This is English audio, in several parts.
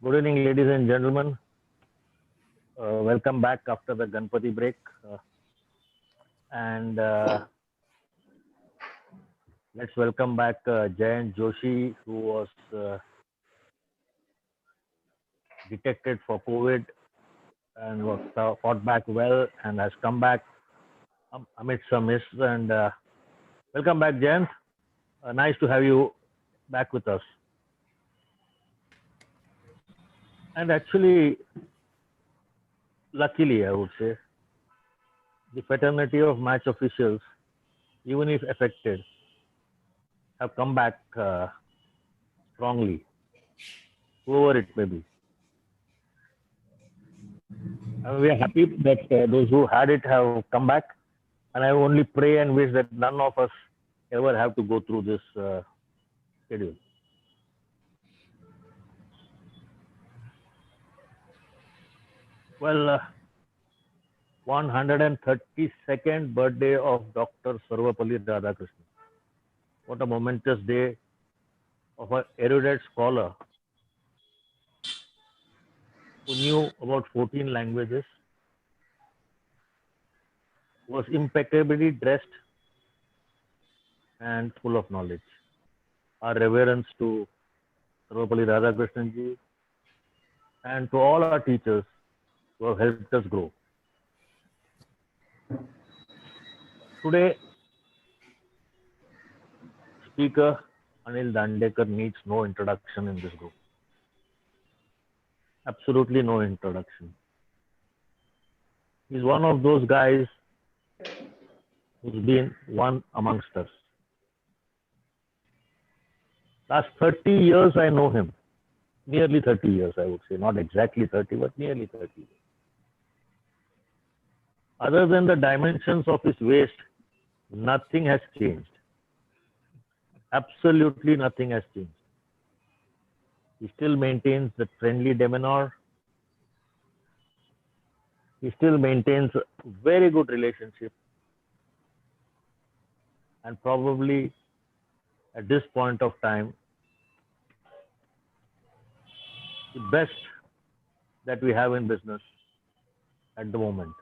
Good evening, ladies and gentlemen. Welcome back after the Ganpati break. And let's welcome back Jayant Joshi, who was detected for COVID and was fought back well and has come back amidst some miss. And welcome back, Jayant. Nice to have you back with us. And actually, luckily, I would say, the fraternity of match officials, even if affected, have come back strongly, whoever it may be. We are happy that those who had it have come back, and I only pray and wish that none of us ever have to go through this schedule. Well, 132nd birthday of Dr. Sarvapalli Radhakrishnan. What a momentous day of an erudite scholar who knew about 14 languages, was impeccably dressed and full of knowledge. Our reverence to Sarvapalli Radhakrishnan ji and to all our teachers who have helped us grow. Today, Speaker Anil Dandekar needs no introduction in this group. Absolutely no introduction. He's one of those guys who's been one amongst us. Last 30 years I know him. Nearly 30 years, I would say. Not exactly 30, but nearly 30 years. Other than the dimensions of his waist, nothing has changed. Absolutely nothing has changed. He still maintains the friendly demeanor. He still maintains a very good relationship. And probably at this point of time, the best that we have in business at the moment.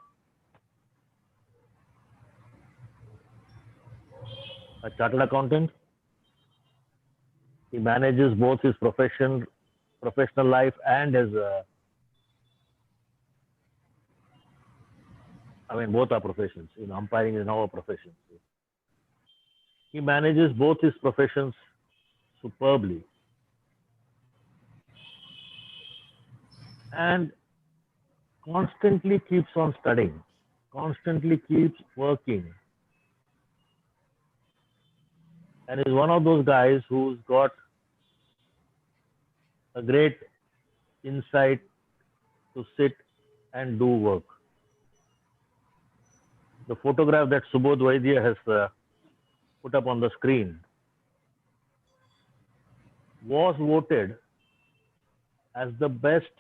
A chartered accountant. He manages both his professional life and his, both our professions. Umpiring is now a profession. He manages both his professions superbly. And constantly keeps on studying, constantly keeps working. And is one of those guys who's got a great insight to sit and do work. The photograph that Subodh Vaidya has put up on the screen was voted as the best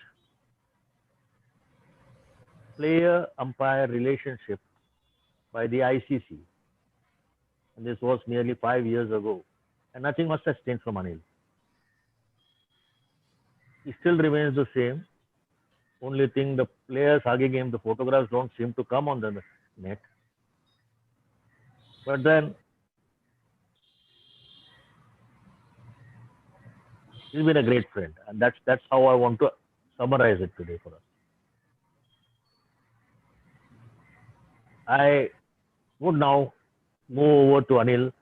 player-umpire relationship by the ICC. And this was nearly 5 years ago. And nothing much has changed from Anil. He still remains the same. Only thing, the players hugging him, the photographs don't seem to come on the net. But then, he's been a great friend. And that's how I want to summarize it today for us. I would now move over to Anil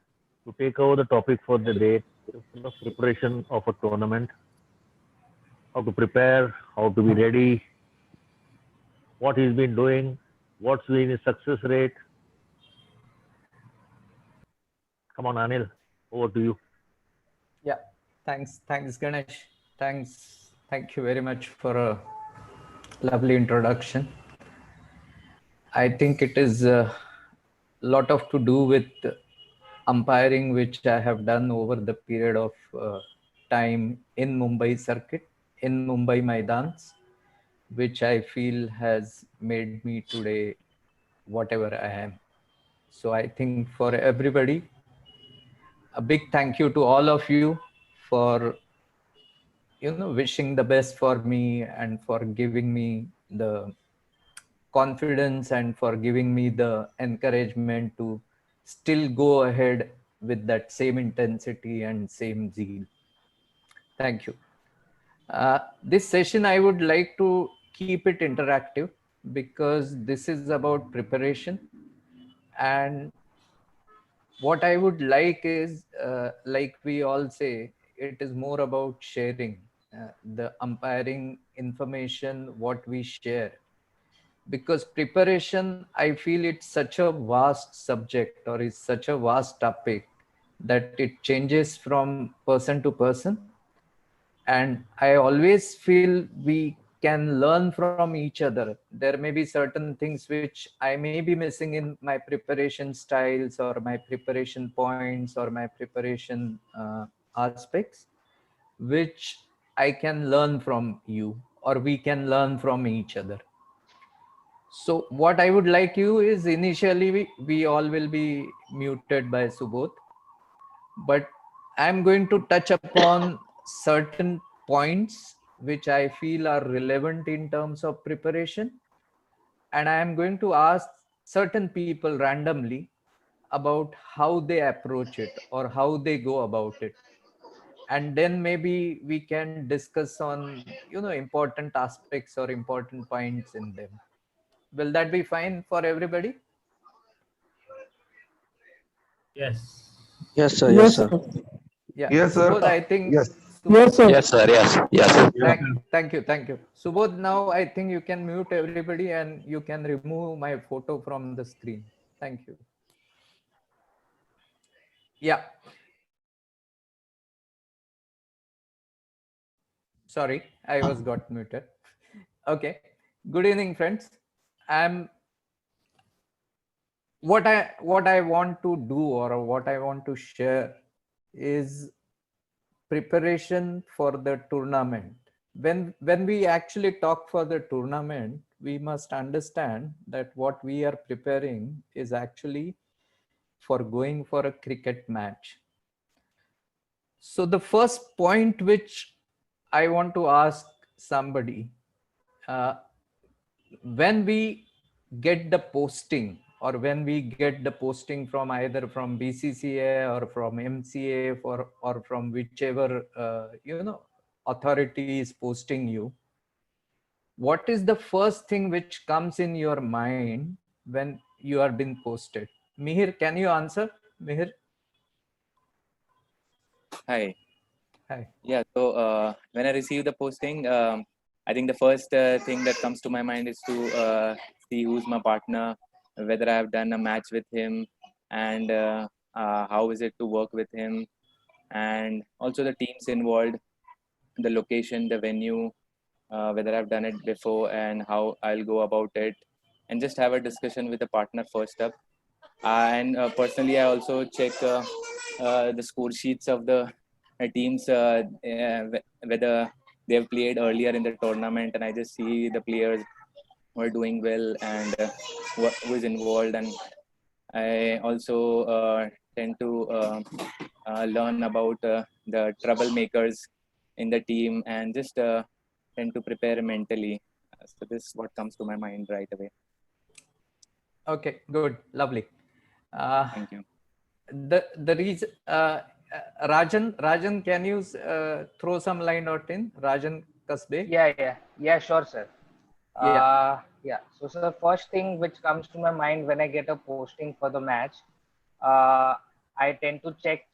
to take over the topic for the day, the preparation of a tournament, how to prepare, how to be ready, what he's been doing, what's been his success rate. Come on, Anil, over to you. Yeah, thanks, Ganesh. Thank you very much for a lovely introduction. I think it is a lot of to do with umpiring, which I have done over the period of time in Mumbai circuit, in Mumbai Maidans, which I feel has made me today whatever I am. So I think for everybody, a big thank you to all of you for wishing the best for me and for giving me the confidence and for giving me the encouragement to still go ahead with that same intensity and same zeal. Thank you. This session, I would like to keep it interactive because this is about preparation. And what I would like is, like we all say, it is more about sharing the umpiring information, what we share. Because preparation, I feel it's such a vast subject or is such a vast topic that it changes from person to person. And I always feel we can learn from each other. There may be certain things which I may be missing in my preparation styles or my preparation points or my preparation aspects, which I can learn from you or we can learn from each other. So what I would like you is initially we all will be muted by Subodh, but I'm going to touch upon certain points which I feel are relevant in terms of preparation. And I am going to ask certain people randomly about how they approach it or how they go about it. And then maybe we can discuss on, important aspects or important points in them. Will that be fine for everybody? Yes. Yes, sir. Yes, Yes, sir. sir. Yeah. Yes, sir. Subodh, I think. Yes. Yes, sir. Yes, sir. Yes. Yes. Thank you. Thank you. Subodh, now I think you can mute everybody and you can remove my photo from the screen. Thank you. Yeah. Sorry, I was got muted. Okay. Good evening, friends. I'm what I want to do or what I want to share is preparation for the tournament. When we actually talk for the tournament, we must understand that what we are preparing is actually for going for a cricket match. So the first point which I want to ask somebody, uh, when we get the posting or when we get the posting from either from BCCA or from MCA or from whichever authority is posting you, what is the first thing which comes in your mind when you are being posted? Mihir, can you answer? Mihir? Hi. Hi. Yeah. So when I receive the posting, I think the first thing that comes to my mind is to see who's my partner, whether I have done a match with him, and how is it to work with him, and also the teams involved, the location, the venue, whether I've done it before, and how I'll go about it, and just have a discussion with the partner first up. And personally, I also check the score sheets of the teams, whether they have played earlier in the tournament, and I just see the players who are doing well and who is involved. And I also tend to learn about the troublemakers in the team and just tend to prepare mentally. So this is what comes to my mind right away. Okay, good, lovely. Thank you. The reason, Rajan, can you throw some line out in Rajan Kasbe? Yeah, sure, sir. Yeah. So, the first thing which comes to my mind when I get a posting for the match, uh, I tend to check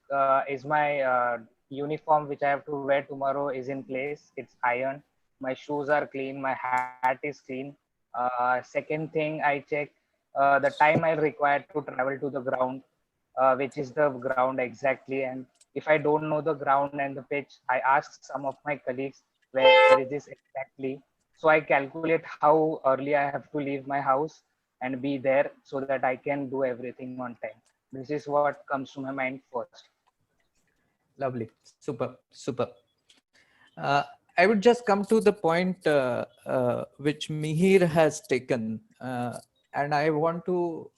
is my uniform which I have to wear tomorrow is in place. It's ironed. My shoes are clean. My hat is clean. Second thing, I check the time I require to travel to the ground, which is the ground exactly. And if I don't know the ground and the pitch, I ask some of my colleagues where is this exactly. So I calculate how early I have to leave my house and be there so that I can do everything on time. This is what comes to my mind first. Lovely. Super. I would just come to the point which Mihir has taken, and I want to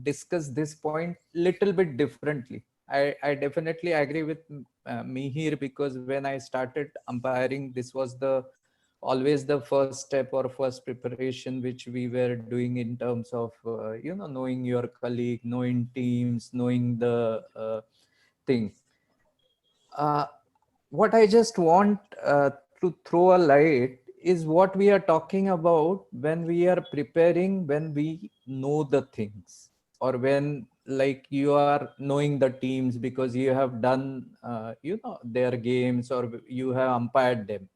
discuss this point little bit differently. I definitely agree with Mihir, because when I started umpiring, this was always the first step or first preparation which we were doing in terms of knowing your colleague, knowing teams, knowing the thing. What I just want to throw a light is what we are talking about when we are preparing, when we know the things, or when like you are knowing the teams because you have done their games or you have umpired them.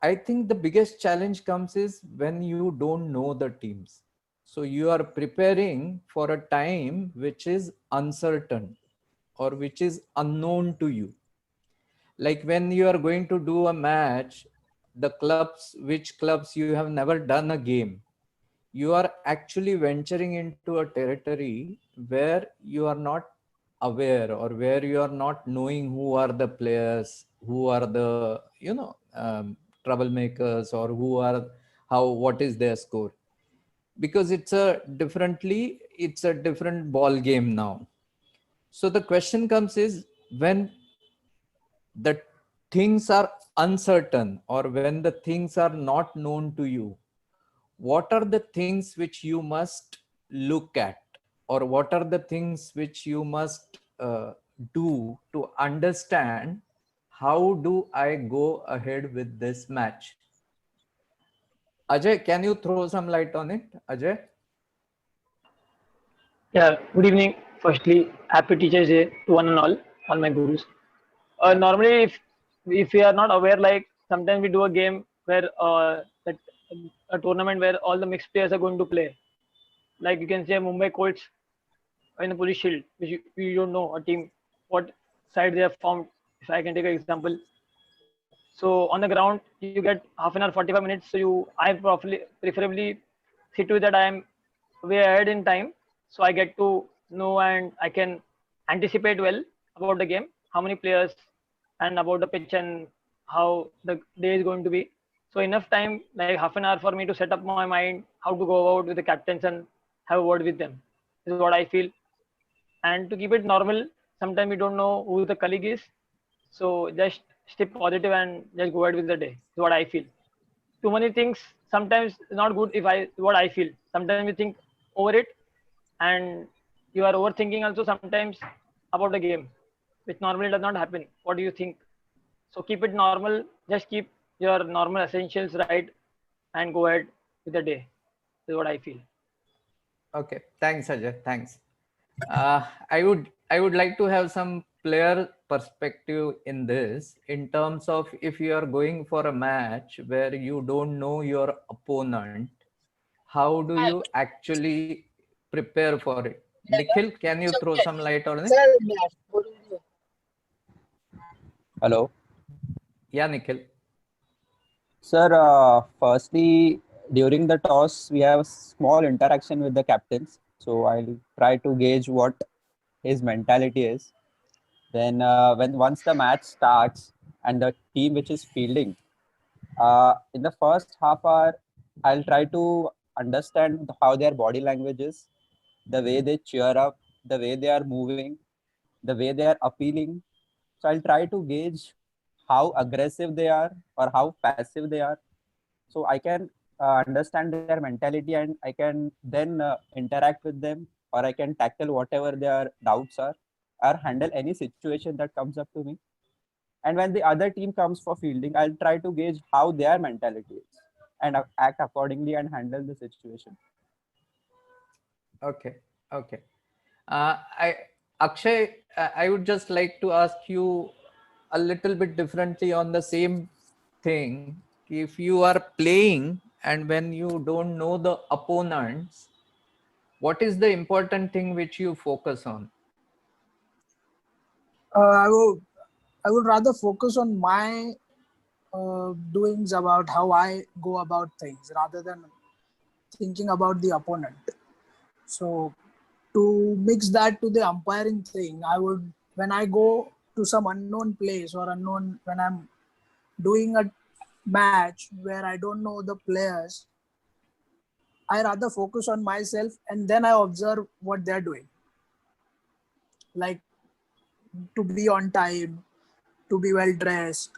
I think the biggest challenge comes is when you don't know the teams. So you are preparing for a time which is uncertain or which is unknown to you. Like when you are going to do a match, the clubs, which clubs you have never done a game, you are actually venturing into a territory where you are not aware, or where you are not knowing who are the players, who are the troublemakers, or who are what is their score, because it's a different ball game now. So the question comes is, when the things are uncertain, or when the things are not known to you, what are the things which you must look at, or what are the things which you must do to understand how do I go ahead with this match? Ajay, can you throw some light on it, Ajay? Yeah, good evening. Firstly, happy Teachers' Day to one and all my gurus. Normally, if we are not aware, like sometimes we do a game where that a tournament where all the mixed players are going to play. Like you can say Mumbai Colts in the Police Shield, which you don't know a team what side they have formed. If I can take an example, so on the ground you get half an hour, 45 minutes. So I preferably see to it that I am way ahead in time, so I get to know and I can anticipate well about the game, how many players, and about the pitch and how the day is going to be. So enough time, like half an hour, for me to set up my mind how to go about with the captains and have a word with them. This is what I feel. And to keep it normal, sometimes we don't know who the colleague is, so just stay positive and just go ahead with the day. Is what I feel. Too many things sometimes not good. If I what I feel, sometimes we think over it, and you are overthinking also sometimes about the game, which normally does not happen. What do you think? So keep it normal. Just keep your normal essentials right, and go ahead with the day. Is what I feel. Okay, thanks, Ajay. Thanks. I would like to have some player perspective in this, in terms of if you are going for a match where you don't know your opponent, how do you actually prepare for it? Nikhil, can you throw some light on it? Hello. Yeah, Nikhil. Sir, firstly, during the toss, we have a small interaction with the captains. So I'll try to gauge what his mentality is. Then, once the match starts and the team which is fielding, in the first half hour, I'll try to understand how their body language is, the way they cheer up, the way they are moving, the way they are appealing. So I'll try to gauge how aggressive they are or how passive they are. So I can understand their mentality, and I can then interact with them, or I can tackle whatever their doubts are, or handle any situation that comes up to me. And when the other team comes for fielding, I'll try to gauge how their mentality is and act accordingly and handle the situation. Okay. Okay. Akshay, I would just like to ask you a little bit differently on the same thing. If you are playing and when you don't know the opponents, what is the important thing which you focus on? I would rather focus on my doings about how I go about things rather than thinking about the opponent. So to mix that to the umpiring thing, I would, when I go to some unknown place or when I'm doing a match where I don't know the players, I rather focus on myself and then I observe what they're doing. like to be on time, to be well dressed,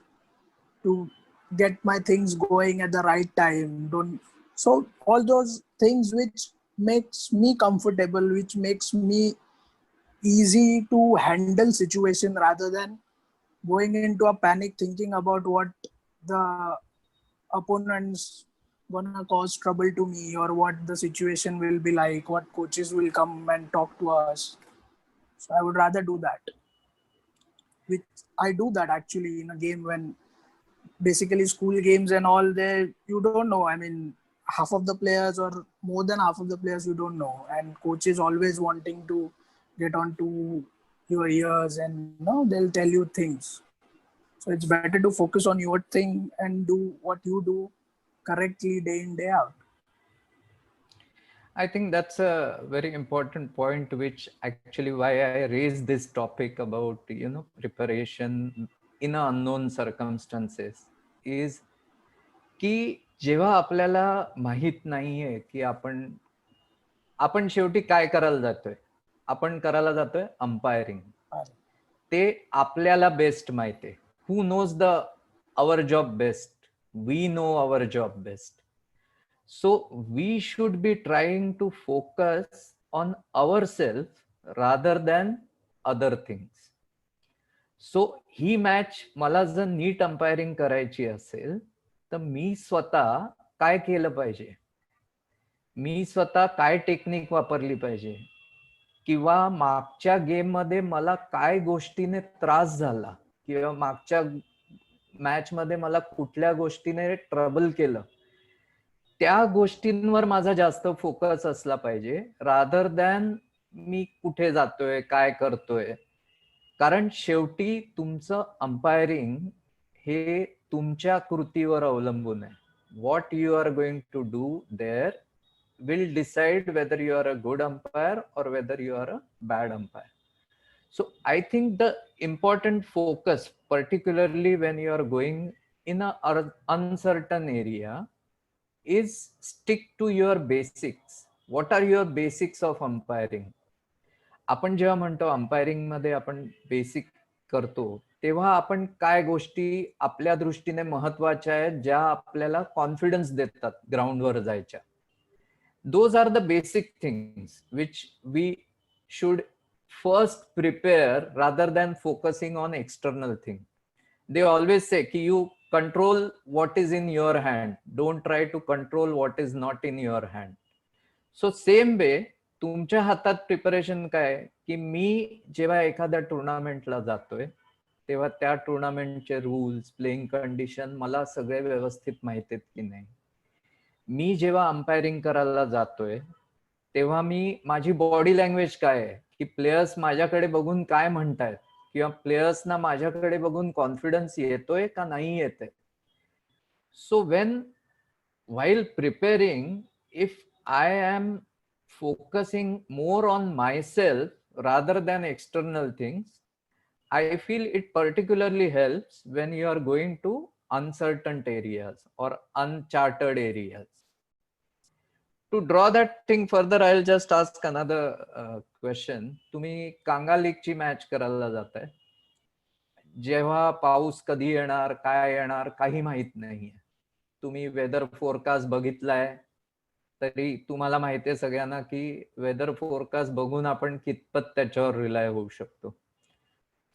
to get my things going at the right time. Don't so all those things which makes me comfortable, which makes me easy to handle situation rather than going into a panic thinking about what the opponents gonna cause trouble to me or what the situation will be like, what coaches will come and talk to us. So I would rather do that. Which I do that actually in a game when basically school games and all there you don't know. I mean half of the players or more than half of the players you don't know, and coaches always wanting to get onto your ears and they'll tell you things. So it's better to focus on your thing and do what you do correctly day in, day out. I think that's a very important point, which actually why I raised this topic about, preparation in unknown circumstances is की जेव्हा आपल्याला माहित नाहीये की आपण शेवटी काय करायला जातोय, आपण करायला जातोय अंपायरिंग. ते आपल्याला बेस्ट माहिती आहे. Who knows the our job best? We know our job best. So we should be trying to focus on ourselves rather than other things. So he match मला जर नीट अंपायरिंग करायची असेल तर मी स्वतः काय केलं पाहिजे, मी स्वतः काय टेक्निक वापरली पाहिजे, किंवा मागच्या गेम मध्ये मला काय गोष्टीने त्रास झाला, किंवा मागच्या मॅच मध्ये मला कुठल्या गोष्टीने ट्रबल केलं, त्या गोष्टींवर माझा जास्त फोकस असला पाहिजे रादर दॅन मी कुठे जातोय, काय करतोय. कारण शेवटी तुमचं अंपायरिंग हे तुमच्या कृतीवर अवलंबून आहे. What you are going to do there will decide whether you are a good umpire or whether you are a bad umpire. So I think the important focus, particularly when you are going in a uncertain area, is stick to your basics. What are your basics of umpiring? आपण जेव्हा म्हणतो umpiring मध्ये आपण basic करतो तेव्हा आपण काय गोष्टी आपल्या दृष्टीने महत्वाच्या आहेत ज्या आपल्याला कॉन्फिडन्स देतात ग्राउंडवर जायच्या. Those are the basic things which we should first prepare rather than focusing on external thing. They always say कि you control what is in your hand, don't try to control what is not in your hand. So same way तुमच्या हातात preparation काय की मी जेव्हा एखाद्या टुर्नामेंटला जातोय तेव्हा त्या टुर्नामेंटचे रूल्स, प्लेइंग कंडिशन मला सगळे व्यवस्थित माहिती आहेत की नाही. मी जेव्हा अंपायरिंग करायला जातोय तेव्हा मी माझी बॉडी लँग्वेज काय आहे, की प्लेयर्स माझ्याकडे बघून काय म्हणतायत, किंवा प्लेयर्सना माझ्याकडे बघून कॉन्फिडन्स येतोय का नाही येते. So when while preparing, if I am focusing more on myself rather than external things, I feel it particularly helps when you are going to uncertain areas or uncharted areas. To draw that thing further, I'll just ask another question. तुम्ही कांगा लीगची match करायला जाताय, जेव्हा पाऊस कधी येणार, काय येणार काही माहित नाहीये. तुम्ही वेदर फोरकास्ट बघितलाय तरी तुम्हाला माहिती आहे सगळ्यांना की वेदर फोरकास्ट बघून आपण कितपत त्याच्यावर रिलाय होऊ शकतो.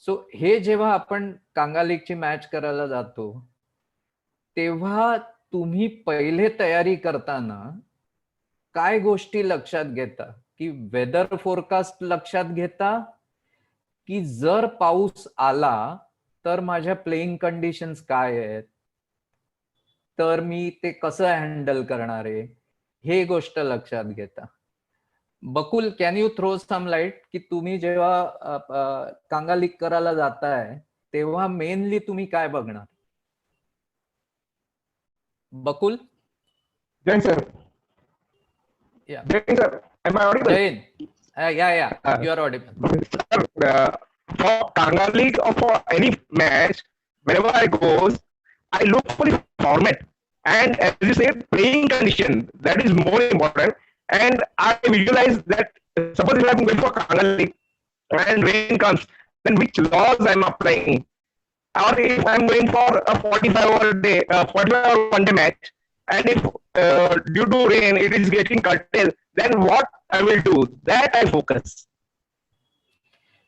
सो हे जेव्हा आपण कांगा लीगची मॅच करायला जातो तेव्हा तुम्ही पहिले तयारी करताना काय गोष्टी लक्षात घेता, की वेदर फोरकास्ट लक्षात घेता की जर पाऊस आला तर माझ्या प्लेइंग कंडिशन्स काय आहेत, तर मी ते कसं हँडल करणार आहे, हे गोष्ट लक्षात घेता. Bakul, can you throw some light की तुम्ही जेव्हा कांगा लीग करायला जाताय तेव्हा मेनली तुम्ही काय बघणार? बकुल. Jain sir. Yeah. Jain sir, am I audible? Jain. Yeah. You are audible. Sir, for Kanga League or for any match, whenever I goes, I look for the format. And as you say, playing condition, that is more important. And I visualize that, suppose if I'm going for Kanga League, and rain comes, then which laws I'm applying? Or if I'm going for a 45-hour one day match, and if due to rain it is getting curtailed, then what I will do? That I focus.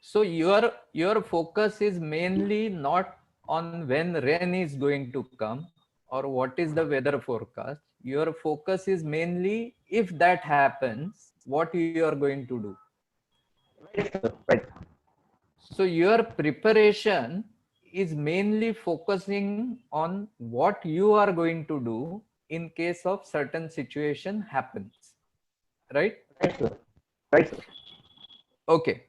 So your focus is mainly not on when rain is going to come or what is the weather forecast. Your focus is mainly if that happens, what you are going to do. Right. So your preparation is mainly focusing on what you are going to do in case of certain situation happens, right? Right, sir. Right, sir. Okay.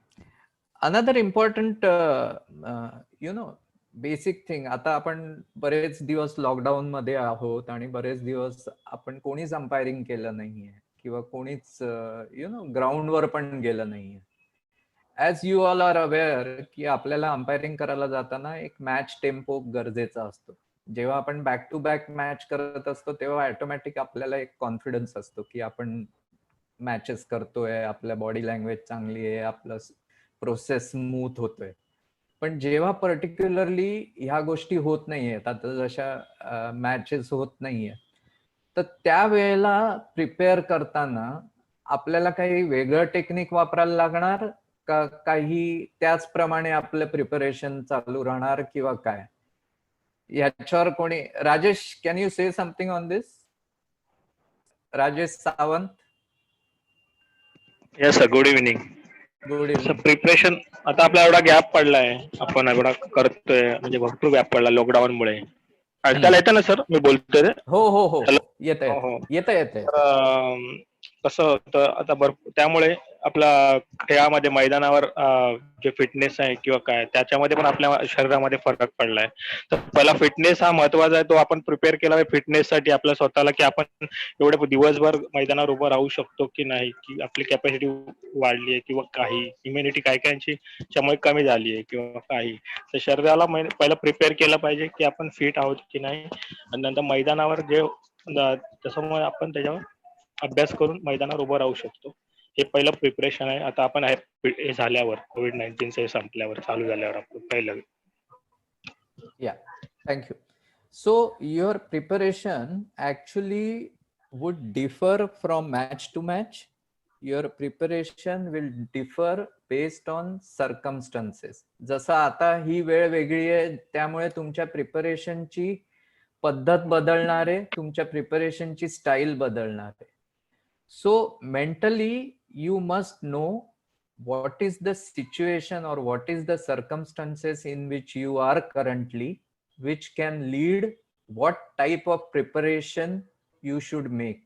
Another important basic thing, आता आपण बरेच दिवस lockdown मध्ये आहोत आणि बरेच दिवस आपण कोणीच अंपायरिंग केलं नाहीये किंवा कोणीच ग्राउंडवर पण गेलं नाहीये. As you all are aware की आपल्याला अंपायरिंग करायला जाताना एक मॅच टेम्पो गरजेचा असतो. जेव्हा आपण बॅक टू बॅक मॅच करत असतो तेव्हा ऑटोमॅटिक आपल्याला एक कॉन्फिडन्स असतो की आपण मॅचेस करतोय, आपल्या बॉडी लँग्वेज चांगली आहे, आपलं प्रोसेस स्मूथ होतोय. पण जेव्हा पर्टिक्युलरली ह्या गोष्टी होत नाहीयेत, आता जशा मॅचेस होत नाहीये, तर त्यावेळेला प्रिपेअर करताना आपल्याला काही वेगळं टेक्निक वापरायला लागणार का, काही त्याचप्रमाणे आपलं प्रिपरेशन चालू राहणार किंवा काय? याच्यावर कोणी, राजेश, कॅन यू से something on this? Rajesh Sawant. Yes sir, good evening. Good evening. Preparation, आता आपला एवढा गॅप पडलाय, आपण एवढा करतोय, म्हणजे भरपूर गॅप पडला लॉकडाऊन मुळे. अडकायला येतं ना सर, मी बोलतोय? हो हो हो, येतं. कसं होतं आता त्यामुळे आपला खेळामध्ये मैदानावर जे फिटनेस आहे किंवा काय, त्याच्यामध्ये पण आपल्या शरीरामध्ये फरक पडलाय. तर पहिला फिटनेस हा महत्वाचा आहे, तो आपण प्रिपेअर केला पाहिजे फिटनेससाठी आपल्या स्वतःला, की आपण एवढे दिवसभर मैदानावर उभं राहू शकतो की नाही, की आपली कॅपॅसिटी वाढली आहे किंवा काही इम्युनिटी काय कायची त्यामुळे कमी झाली आहे किंवा काही. तर शरीराला पहिला प्रिपेअर केलं पाहिजे की आपण फिट आहोत की नाही, आणि नंतर मैदानावर जे त्याच्यामुळे आपण त्याच्यावर अभ्यास करून मैदानावर उभं राहू शकतो. हे पहिलं प्रिपरेशन आहे. आता आपण हे झाल्यावर COVID-19 संपल्यावर, चालू झाल्यावर आपण पहिलं. Yeah, thank you. So your preparation actually would differ from match to match. Your preparation will differ based on circumstances. जसं आता ही वेळ वेगळी आहे, त्यामुळे तुमच्या प्रिपरेशनची पद्धत बदलणार आहे, तुमच्या प्रिपरेशनची स्टाईल बदलणार आहे. So mentally you must know what is the situation or what is the circumstances in which you are currently, which can lead what type of preparation you should make.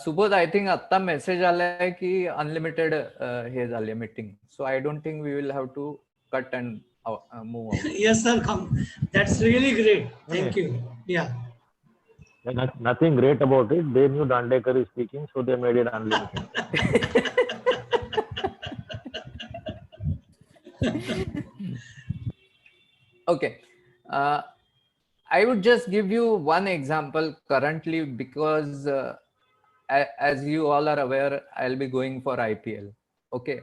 Subodh, I think atta message आलाय की unlimited हे झाले meeting, so I don't think we will have to cut and move on. Yes, sir. Come. That's really great. Thank you. Yeah. Nothing great about it. They knew Dandekar is speaking, so they made it unlimited. Okay. I would just give you one example currently because as you all are aware, I'll be going for IPL. Okay.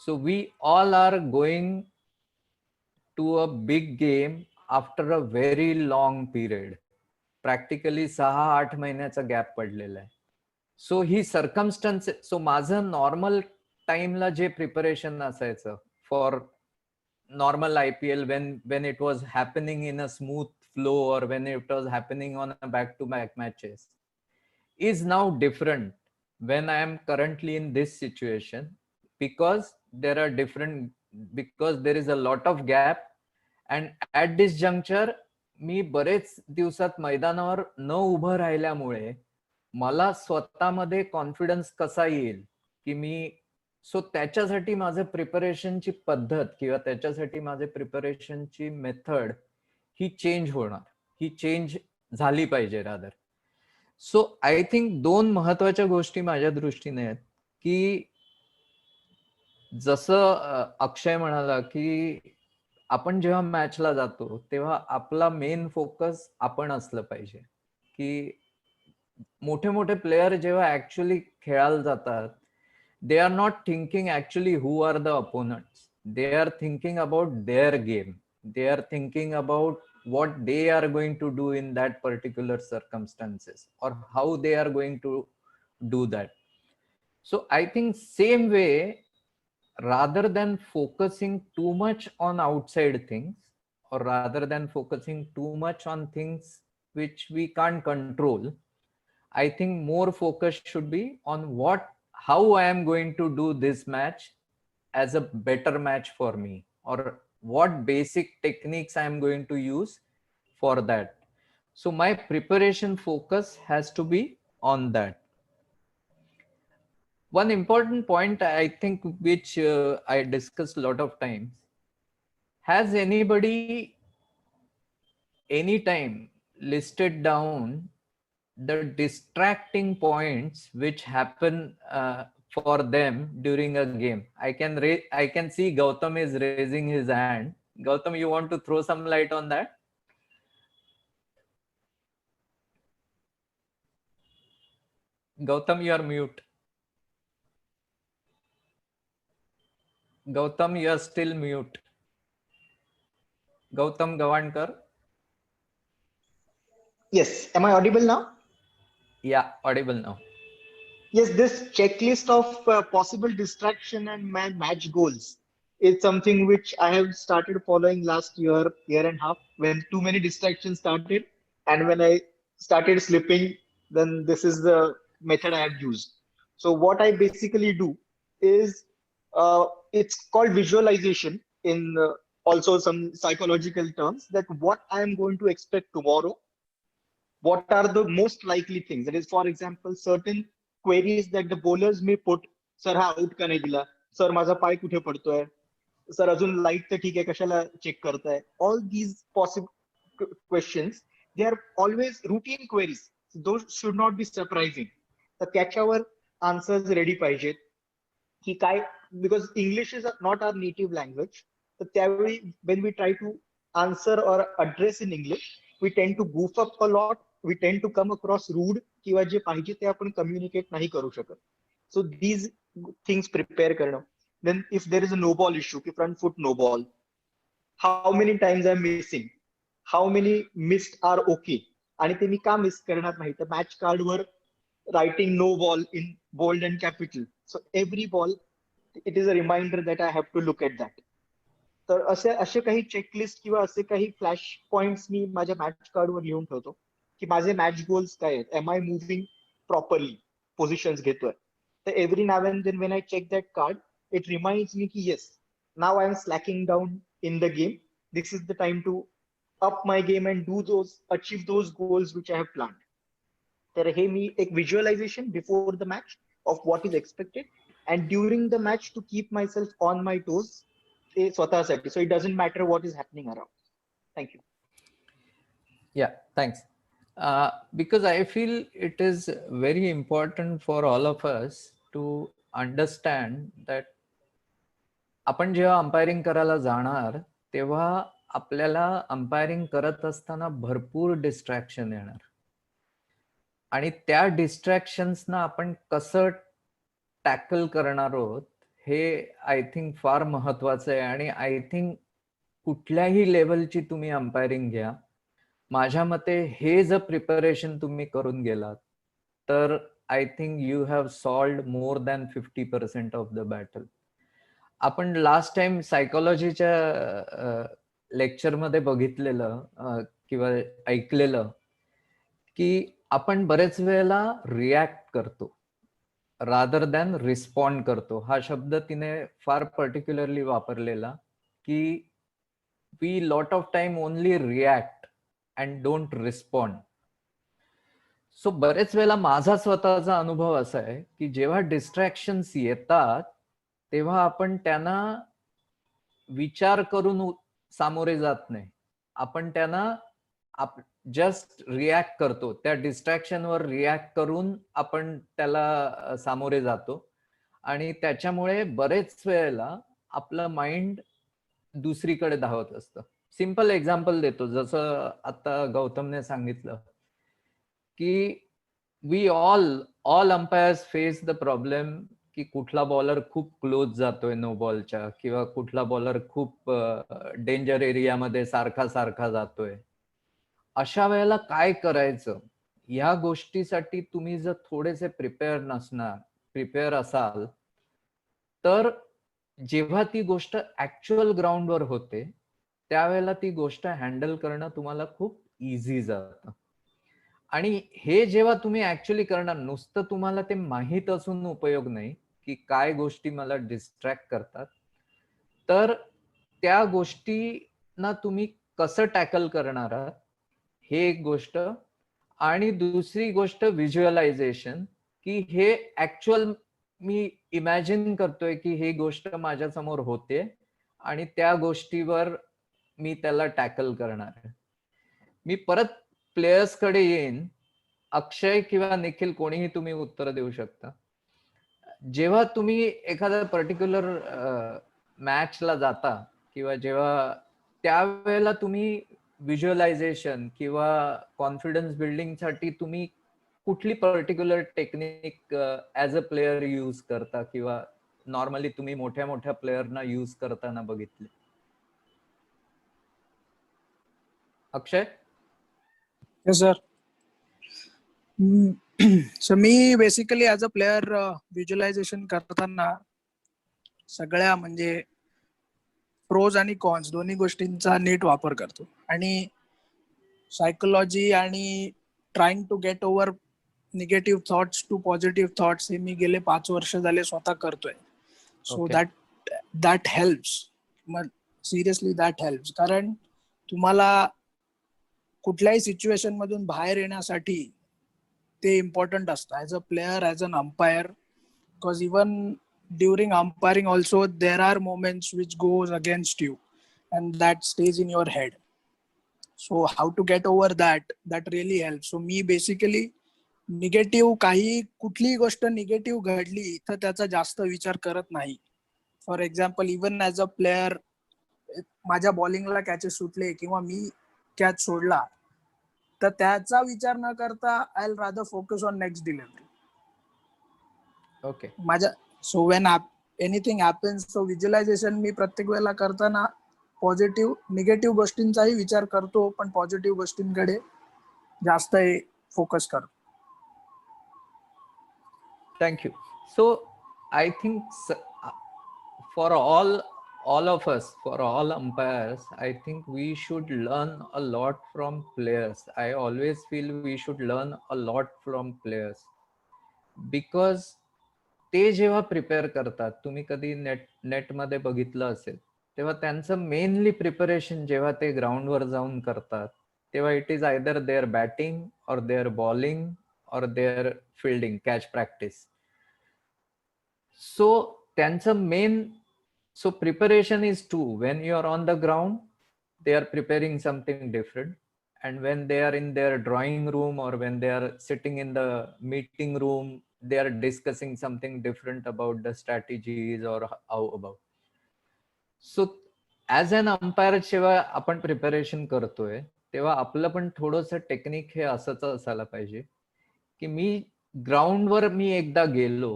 So we all are going to a big game after a very long period. Practically 6-8 महिन्याचा gap पडलेला आहे. सो ही सर्कमस्टन्स, सो माझं normal टाइमला जे preparation असायचं for normal IPL when it was happening in a smooth flow or when it was happening on a back-to-back matches is now different when I am currently in this situation, because there is a lot of gap, and at this juncture मी बरेच दिवसात मैदानावर न उभं राहिल्यामुळे मला स्वतःमध्ये confidence कसा येईल की मी, सो त्याच्यासाठी माझं प्रिपरेशनची पद्धत किंवा त्याच्यासाठी माझे प्रिपरेशनची मेथड ही चेंज होणार, ही चेंज झाली पाहिजे रादर. सो आय थिंक 2 महत्वाच्या गोष्टी माझ्या दृष्टीने आहेत की जसं अक्षय म्हणाला की आपण जेव्हा मॅचला जातो तेव्हा आपला मेन फोकस आपण असलं पाहिजे. की मोठे मोठे प्लेयर जेव्हा ऍक्च्युअली खेळायला जातात, they are not thinking actually who are the opponents. They are thinking about their game. They are thinking about what they are going to do in that particular circumstances, or how they are going to do that. So I think same way, rather than focusing too much on outside things, or rather than focusing too much on things which we can't control, I think more focus should be on how I am going to do this match as a better match for me, or what basic techniques I am going to use for that. So my preparation focus has to be on that. One important point I think, which I discussed a lot of times, has anybody anytime listed down the distracting points which happen for them during a game? I can see Gautam is raising his hand. Gautam, you want to throw some light on that? Gautam, you are mute. Gautam, you are still mute. Gautam Gavankar. Yes, am I audible now? Yeah, audible now. Yes, this checklist of possible distraction and my match goals is something which I have started following last year and a half, when too many distractions started, and when I started slipping, then this is the method I have used. So what I basically do is, it's called visualization in also some psychological terms, that what I am going to expect tomorrow, what are the most likely things. That is, for example, certain queries that the bowlers may put, sir हा out का नाही दिला, sir माझा पाय कुठे पडतोय, sir अजून light तर ठीक आहे कशाला चेक करताय. All these possible questions, they are always routine queries. Those should not be surprising. तर त्याच्यावर answers ready पाहिजेत की काय, because English is not our native language. तर त्यावेळी when we try to answer or address in English, we tend to goof up a lot. We tend to come across rude, किंवा जे पाहिजे ते आपण communicate नाही करू शकत. So these things prepare करणं. Then if there is a no ball issue, की front foot no ball, how many times I'm missing, how many missed are okay, आणि ते मी का मिस करणार नाही, तर match card were writing no ball in bold and capital. So every ball, it is a reminder that I have to look at that. तर असे काही checklist किंवा असे काही फ्लॅश पॉइंट्स मी माझ्या मॅच कार्डवर लिहून ठेवतो की माझे मॅच गोल्स काय आहेत, am I moving properly, positions घेतोय. तर every now and then when I check that card, it reminds me की yes, now I am slacking down in the game, this is the time to up my game and do those, achieve those goals which I have planned. तर हे मी एक visualisation before the match of what is expected, and during the match to keep my self on my toes स्वतःसाठी. So it doesn't matter what is happening around. Thank you. Yeah, thanks. Because I feel it is very important for all of us to understand that आपण जेव्हा umpiring करायला जाणार तेव्हा आपल्याला umpiring करत असताना भरपूर डिस्ट्रॅक्शन येणार, आणि त्या डिस्ट्रॅक्शन्सना आपण कसं टॅकल करणार आहोत हे आय थिंक फार महत्वाचं आहे. आणि आय थिंक कुठल्याही लेवलची तुम्ही अंपायरिंग घ्या, माझ्या मते हे जर प्रिपरेशन तुम्ही करून गेलात तर I think you have solved more than 50% of the battle. आपण लास्ट टाइम सायकोलॉजीच्या लेक्चरमध्ये बघितलेलं किंवा ऐकलेलं की आपण बरेच वेळेला रिॲक्ट करतो रादर दॅन रिस्पॉन्ड करतो. हा शब्द तिने फार पर्टिक्युलरली वापरलेला की we lot of time only react and don't respond. So बरेच वेळेला माझा स्वतःचा अनुभव असा आहे की जेव्हा डिस्ट्रॅक्शन्स येतात तेव्हा आपण त्यांना विचार करून सामोरे जात नाही, आपण त्यांना जस्ट रिॲक्ट करतो, त्या डिस्ट्रॅक्शनवर रिॲक्ट करून आपण त्याला सामोरे जातो, आणि त्याच्यामुळे बरेच वेळेला आपलं माइंड दुसरीकडे धावत असतं. सिंपल एक्झाम्पल देतो, जसं आता गौतमने सांगितलं की we all umpires face the problem की कुठला बॉलर खूप क्लोज जातोय नो बॉलच्या, किंवा कुठला बॉलर खूप डेंजर एरियामध्ये सारखा जातोय. अशा वेळेला काय करायचं, या गोष्टीसाठी तुम्ही जर थोडेसे प्रिपेअर असाल, तर जेव्हा ती गोष्ट ऍक्च्युअल ग्राउंडवर होते त्यावेळेला ती गोष्ट हँडल करणं तुम्हाला खूप इझी जातं. आणि हे जेव्हा तुम्ही ऍक्च्युअली करणार, नुसतं तुम्हाला ते माहीत असून उपयोग नाही की काय गोष्टी मला डिस्ट्रॅक्ट करतात, तर त्या गोष्टींना तुम्ही कसं टॅकल करणार आहात हे एक गोष्ट. आणि दुसरी गोष्ट व्हिज्युअलायझेशन, की हे ऍक्च्युअल मी इमॅजिन करतोय की ही गोष्ट माझ्या समोर होते आणि त्या गोष्टीवर मी त्याला टॅकल करणार आहे. मी परत प्लेयर्स कडे येईन. अक्षय किंवा निखिल कोणीही तुम्ही उत्तर देऊ शकता. जेव्हा तुम्ही एखाद्या पर्टिक्युलर मॅचला जाता किंवा जेव्हा त्यावेळेला तुम्ही व्हिज्युअलायझेशन किंवा कॉन्फिडन्स बिल्डिंग साठी तुम्ही कुठली particular technique as a player use करता किंवा नॉर्मली तुम्ही मोठ्या प्लेयरना यूज करताना बघितले? अक्षय? Yes, sir. So मी basically as a player visualisation करताना सगळ्या म्हणजे प्रोज आणि कॉन्स दोन्ही गोष्टींचा नीट वापर करतो. आणि सायकोलॉजी आणि trying to get over negative thoughts to positive thoughts हे मी गेले 5 वर्ष झाले स्वतः करतोय. So that helps. मग सिरियसली दॅट हेल्प्स. कारण तुम्हाला कुठल्याही सिच्युएशन मधून बाहेर येण्यासाठी ते इम्पॉर्टंट असतं as a player, as an umpire. Because even during umpiring also there are moments which goes against you and that stage in your head. So how to get over that really help. So मी basically negative कुठलीही गोष्ट negative घडली तर त्याचा जास्त विचार करत नाही. For example even as a player माझ्या बॉलिंगला कॅचेस सुटले किंवा मी कॅच सोडला तर त्याचा विचार न करता I will rather focus on next delivery. Okay. माझ्या so when anything happens, so visualisation मी प्रत्येक वेळेला करताना पॉझिटिव्ह निगेटिव्ह गोष्टींचाही विचार करतो, पण पॉझिटिव्ह गोष्टींकडे जास्त फोकस करतो. Thank you. So I think for all of us, for all umpires, I think we should learn a lot from players. I always feel we should learn a lot from players because ते जेव्हा prepare करतात, तुम्ही कधी नेटमध्ये बघितलं असेल, तेव्हा त्यांचं mainly preparation जेव्हा ते ग्राउंडवर जाऊन करतात तेव्हा it is either their batting और देअर बॉलिंग और their fielding, catch practice. So त्यांचं main preparation is two. When you are on the ground, they are preparing something different, and when they are in their drawing room or when they are sitting in the meeting room, they are discussing something different about the strategies or how about. So as an umpire जेव्हा आपण preparation करतोय तेव्हा आपलं पण थोडंसं technique हे असंच असायला पाहिजे की मी ग्राउंडवर मी एकदा गेलो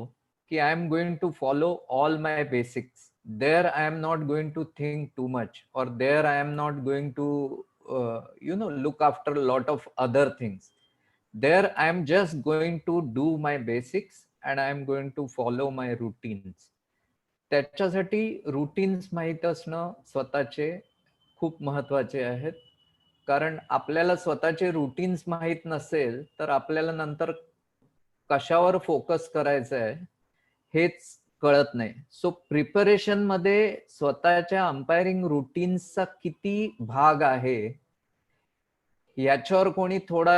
की I am going to follow all my basics. There I am not going to think too much, or there I am not going to look after a lot of other things. There I am just going to do my basics and I am going to follow my routines. त्याच्यासाठी routines माहित असणं स्वतःचे खूप महत्वाचे आहेत. कारण आपल्याला स्वतःचे रूटीन्स माहित नसेल तर आपल्याला नंतर कशावर फोकस करायचं आहे हेच कळत नाही. सो प्रिपरेशन मध्ये स्वतःच्या अंपायरिंग रुटीन्सचा किती भाग आहे याच्यावर कोणी थोडा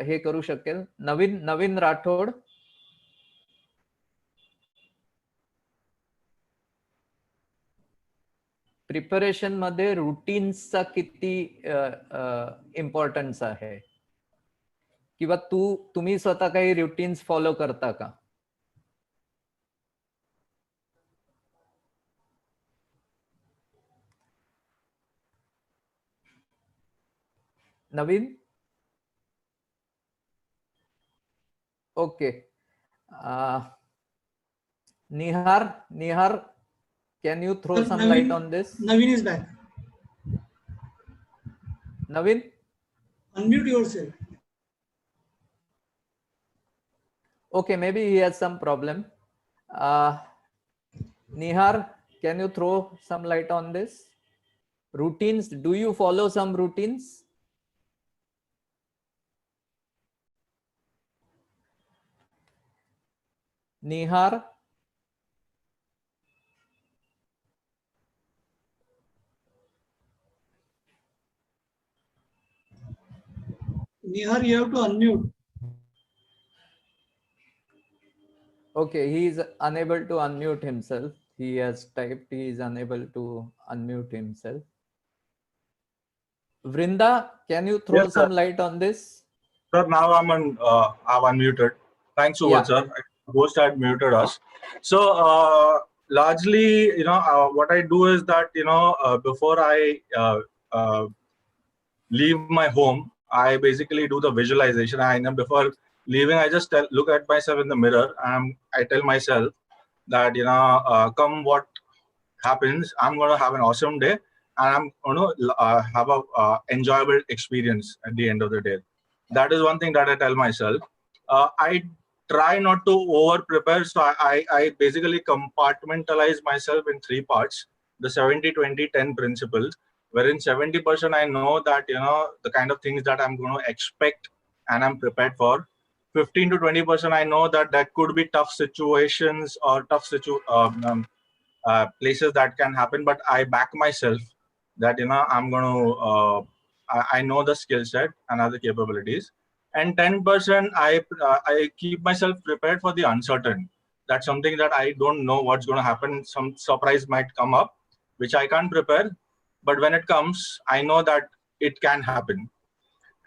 हे करू शकेल? नवीन राठोड. प्रिपरेशन मध्ये रुटीन्सचा किती इम्पॉर्टन्स आहे किंवा तुम्ही स्वतः काही रुटीन्स फॉलो करता का? नवीन? Okay. Nihar, can you throw some light on this? Naveen is back. Naveen? Unmute yourself. Okay, maybe he has some problem. Nihar, can you throw some light on this? Routines, do you follow some routines? Nihar? Nihar, you have to unmute. Okay, he is unable to unmute himself. He has typed he is unable to unmute himself. Vrinda, can you throw Yes, some sir. light on this? Sir, now I'm unmuted. Thanks so much, sir. Host had muted us. So largely, what I do is that before I leave my home, I basically do the visualization. I know before leaving, I just look at myself in the mirror and I tell myself that come what happens, I'm going to have an awesome day and I'm going to have a enjoyable experience at the end of the day. That is one thing that I tell myself. I try not to over prepare, so I basically compartmentalize myself in 3 parts: the 70-20-10 principle, wherein 70% I know that the kind of things that I'm going to expect and I'm prepared for. 15 to 20% I know that could be tough situations or tough places that can happen, but I back myself that I'm going to I know the skill set and other capabilities. And 10% I keep myself prepared for the uncertain. That's something that I don't know what's going to happen. Some surprise might come up which I can't prepare, but when it comes I know that it can happen.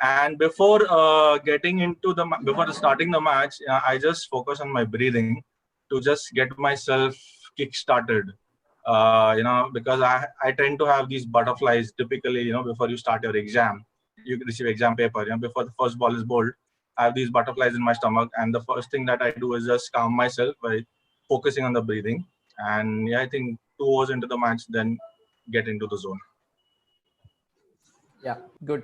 And before before starting the match, I just focus on my breathing to just get myself kick started. Because I tend to have these butterflies typically, before you start your exam, you receive exam paper, before the first ball is bowled, I have these butterflies in my stomach. And the first thing that I do is just calm myself by focusing on the breathing. And I think 2 hours into the match, then get into the zone. Yeah, good.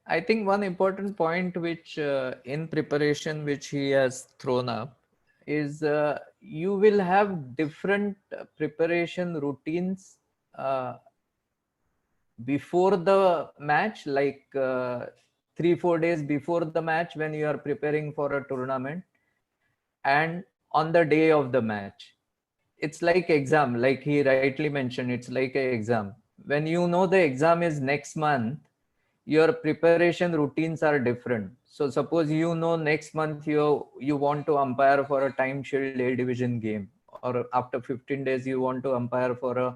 I think one important point which in preparation which he has thrown up is you will have different preparation routines before the match, like 3-4 days before the match when you are preparing for a tournament, and on the day of the match. It's like exam, like he rightly mentioned, it's like an exam. When you know the exam is next month, your preparation routines are different. So suppose next month you want to umpire for a time shield A division game, or after 15 days you want to umpire for a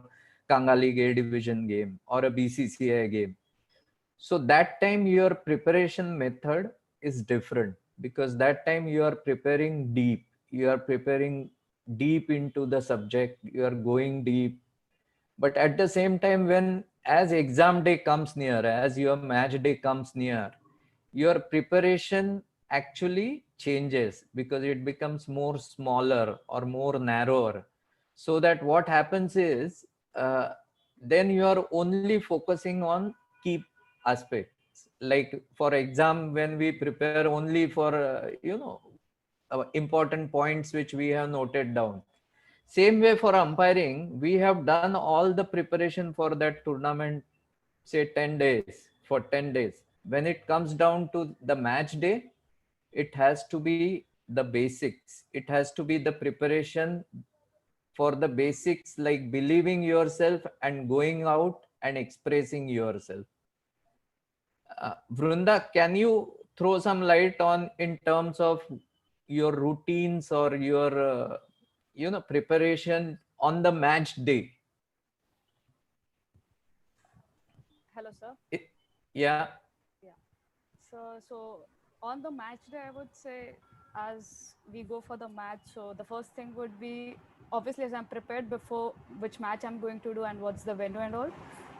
Kanga League A division game or a BCCI game. So that time your preparation method is different, because that time you are preparing deep. You are preparing deep into the subject. You are going deep. But at the same time, when as exam day comes near, as your match day comes near, your preparation actually changes because it becomes more smaller or more narrower. So that what happens is then you are only focusing on key aspects. Like for exam, when we prepare only for important points which we have noted down. Same way for umpiring, we have done all the preparation for that tournament, say 10 days, for 10 days. When it comes down to the match day, it has to be the basics. It has to be the preparation for the basics, like believing yourself and going out and expressing yourself. Vrunda, can you throw some light on in terms of your routines or your preparation on the match day? Hello, sir. Yeah. So on the match day, I would say, as we go for the match, so the first thing would be, obviously, as I'm prepared before which match I'm going to do and what's the venue and all.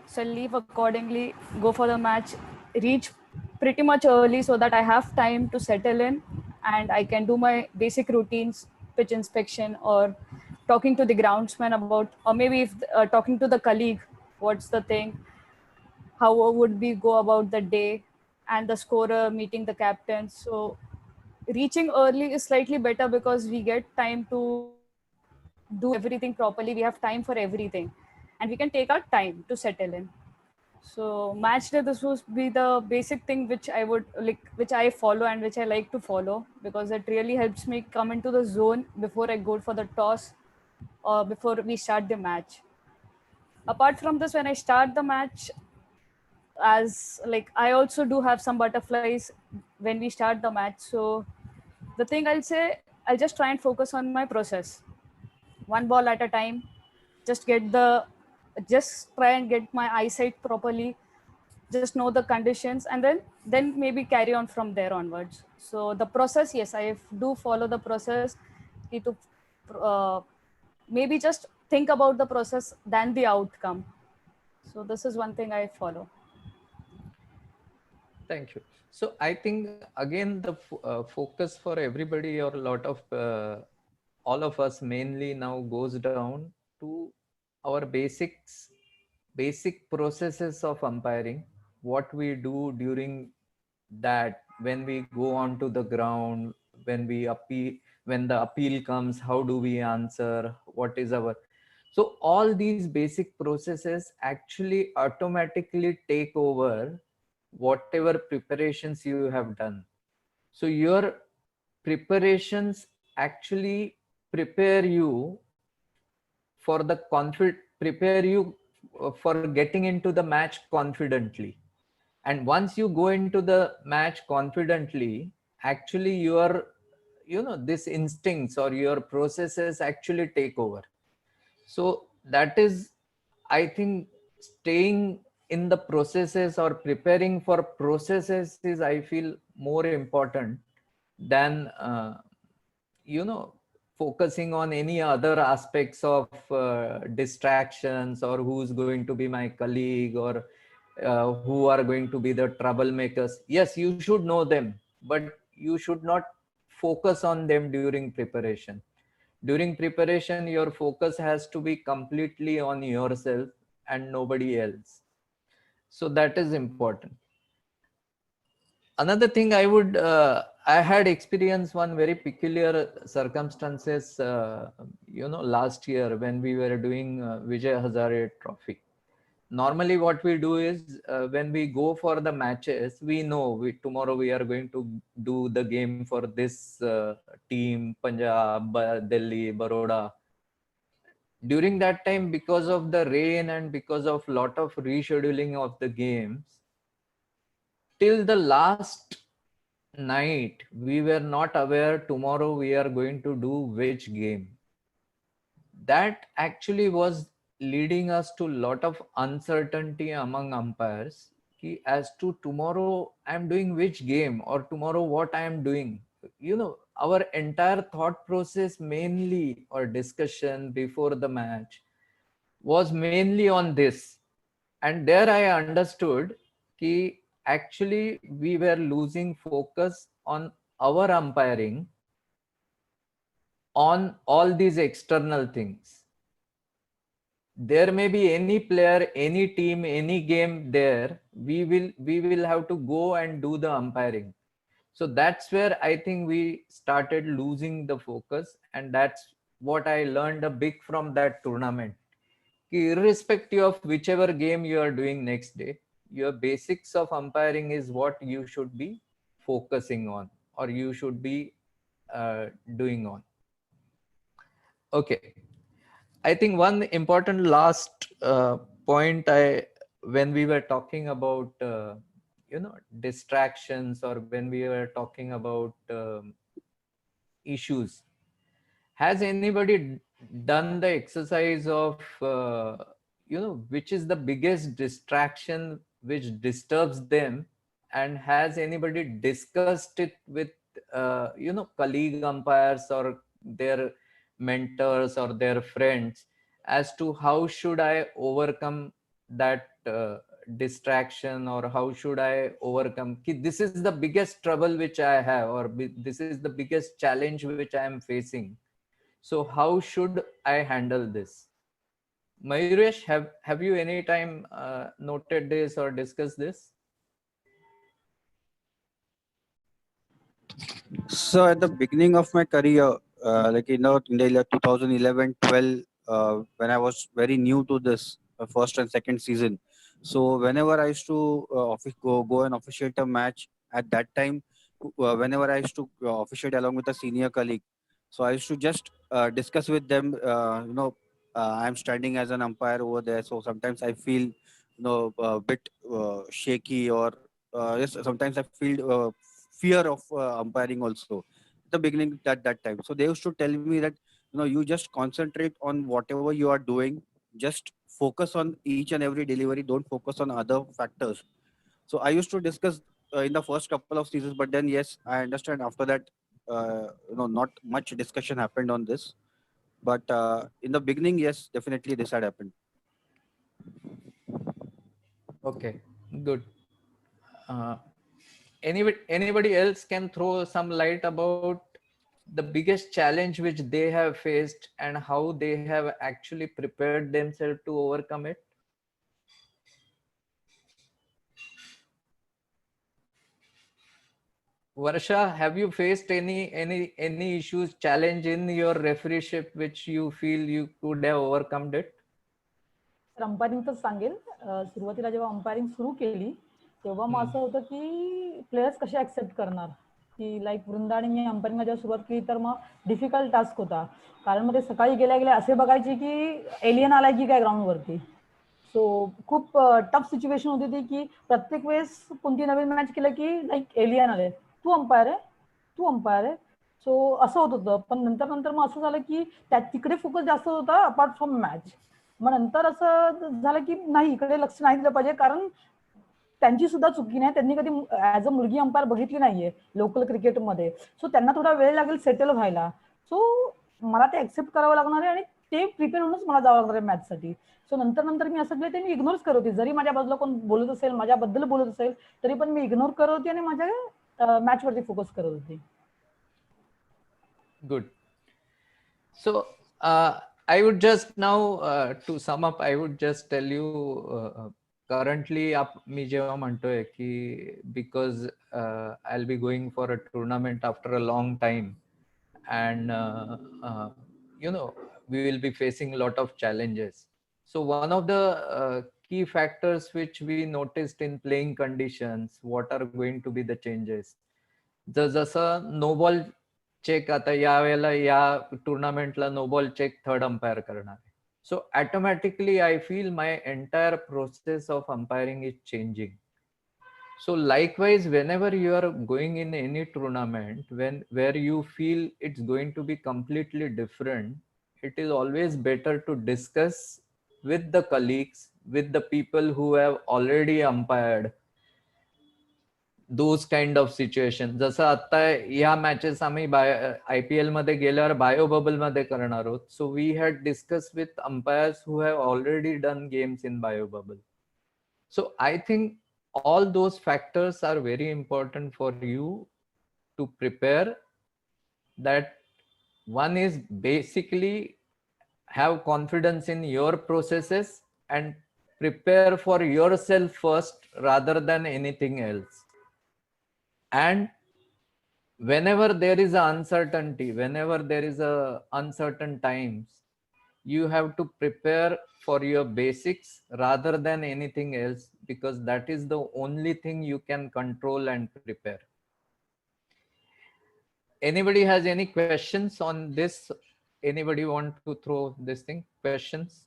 So I'll leave accordingly, go for the match, reach pretty much early so that I have time to settle in and I can do my basic routines, pitch inspection or talking to the groundsman about, or maybe if talking to the colleague, what's the thing, how would we go about the day, and the scorer meeting the captain. So reaching early is slightly better because we get time to do everything properly. We have time for everything, and we can take our time to settle in. So match day, this would be the basic thing which I would like, which I follow and which I like to follow, because it really helps me come into the zone before I go for the toss or before we start the match. Apart from this, when I start the match, as like I also do have some butterflies when we start the match. So the thing I'll say, I'll just try and focus on my process, one ball at a time. Just try and get my eyesight properly, just know the conditions, and then maybe carry on from there onwards. So the process, yes, I do follow the process. To maybe just think about the process than the outcome. So this is one thing I follow. Thank you. So I think again the focus for everybody, or a lot of all of us mainly now, goes down to our basic processes of umpiring, what we do during that, when we go onto the ground, when we appeal, when the appeal comes, how do we answer, what is our. So all these basic processes actually automatically take over whatever preparations you have done. So your preparations actually prepare you for the prepare you for getting into the match confidently. And once you go into the match confidently, actually your, this instincts or your processes actually take over. So that is, I think, staying in the processes or preparing for processes is, I feel, more important than focusing on any other aspects of distractions, or who's going to be my colleague, or who are going to be the troublemakers. Yes, you should know them, but you should not focus on them during preparation. During preparation, your focus has to be completely on yourself and nobody else. So that is important. Another thing I would, I had experienced one very peculiar circumstances, last year when we were doing Vijay Hazare Trophy. Normally what we do is, when we go for the matches, we know tomorrow we are going to do the game for this team, Punjab, Delhi, Baroda. During that time, because of the rain and because of lot of rescheduling of the games, till the last night, we were not aware tomorrow we are going to do which game. That actually was leading us to a lot of uncertainty among umpires as to tomorrow I'm doing which game, or tomorrow what I am doing. Our entire thought process mainly, or discussion before the match, was mainly on this. And there I understood that actually we were losing focus on our umpiring on all these external things. There may be any player, any team, any game there, we will have to go and do the umpiring. So that's where I think we started losing the focus, and that's what I learned a big from that tournament. Irrespective of whichever game you are doing next day, your basics of umpiring is what you should be focusing on, or you should be doing on. Okay. I think one important last point, when we were talking about distractions, or when we were talking about issues, has anybody done the exercise of which is the biggest distraction which disturbs them, and has anybody discussed it with colleague umpires or their mentors or their friends, as to how should I overcome that distraction, or how should I overcome this is the biggest trouble which I have, or this is the biggest challenge which I am facing. So how should I handle this? Mayuresh, have you any time noted this or discussed this? So at the beginning of my career, like in the year 2011, 12, when I was very new to this first and second season, so whenever I used to go and officiate a match at that time, whenever I used to officiate along with a senior colleague, so I used to just discuss with them. I'm standing as an umpire over there, so sometimes I feel a bit shaky, or yes, sometimes I feel fear of umpiring also at the beginning that time. So they used to tell me that you just concentrate on whatever you are doing, just focus on each and every delivery, don't focus on other factors. So I used to discuss in the first couple of seasons, but then yes, I understand after that not much discussion happened on this, but in the beginning, yes, definitely this had happened. Okay, good. Anybody else can throw some light about the biggest challenge which they have faced and how they have actually prepared themselves to overcome it? Varsha, have you faced any issues, challenge in your refereeship which you feel you could have overcome it? अंपायरिंगच सांगेल. सुरुवातीला जेव्हा umpiring सुरू केली तेव्हा मग असं होतं की players कसे ऍक्सेप्ट करणार, की लाईक वृंदा आणि मी अंपायरिंगला जेव्हा सुरुवात केली तर मग डिफिकल्ट टास्क होता. कारण मग ते सकाळी गेल्या गेल्या असे बघायचे की एलियन आलाय की काय ग्राउंडवरती. सो खूप टफ सिच्युएशन होती ती की प्रत्येक वेळेस कोणती नवीन मॅच केलं की लाईक एलियन आले, तू अंपायर आहे, तू अंपायर आहे. सो असं होत होतं. पण नंतर नंतर मग असं झालं की तिकडे फोकस जास्त होता अपार्ट फ्रॉम मॅच. मग नंतर असं झालं की नाही, इकडे लक्ष नाही दिलं पाहिजे, कारण त्यांची सुद्धा चुकी नाही, त्यांनी कधी ऍज अ मुलगी अंपायर बघितली नाहीये लोकल क्रिकेटमध्ये. सो त्यांना थोडा वेळ लागेल सेटल व्हायला. सो मला ते ऍक्सेप्ट करावं लागणार आहे आणि ते प्रिपेअर होऊनच मला जावं लागणार आहे मॅचसाठी. सो नंतर नंतर मी असं केलं ते मी इग्नोरच करत होते. जरी माझ्या बाजूला कोण बोलत असेल, माझ्याबद्दल बोलत असेल, तरी पण मी इग्नोर करत होते आणि माझ्या मॅचवरती फोकस करत होते. Good. So I would just now to sum up, I would just tell you currently मी जेव्हा म्हणतोय की because I'll be going for a tournament after a long time and we will be facing a lot of challenges. So one of the key factors which we noticed in playing conditions, what are going to be the changes, जसं no ball check आता या वेळेला या टुर्नामेंटला no ball check third umpire करणार आहे. So automatically I feel my entire process of umpiring is changing. So likewise, whenever you are going in any tournament where you feel it's going to be completely different, it is always better to discuss with the colleagues, with the people who have already umpired those kind of situation. जसं आता या matches आम्ही IPL मध्ये गेल्यावर bio bubble मध्ये करणार आहोत. So we had discuss with umpires who have already done games in bio bubble. So I think all those factors are very important for you to prepare. That one is basically have confidence in your processes and prepare for yourself first rather than anything else. And whenever there is an uncertainty, whenever there is a uncertain times, you have to prepare for your basics rather than anything else, because that is the only thing you can control and prepare. Anybody has any questions on this? Anybody want to throw this thing? Questions?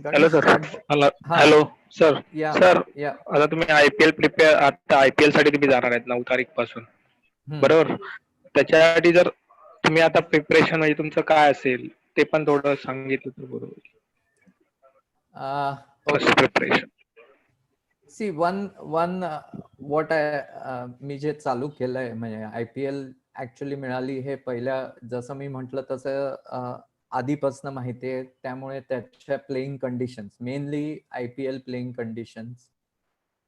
Hello sir. Hello sir. Sir आता तुम्ही IPL prepare, आता IPL साठी तुम्ही जाणार आहेत 9 तारीख पासून, बरोबर? त्याच्यासाठी जर तुम्ही आता प्रिपरेशन म्हणजे तुमचं काय असेल ते पण थोडं सांगितलं तर बरोबर. First preparation? See one what मी जे चालू केलंय म्हणजे IPL ऍक्च्युली मिळाली हे पहिल्या जसं मी म्हटलं तसं आधीपासून माहिती आहे, त्यामुळे त्याच्या playing conditions mainly IPL playing conditions,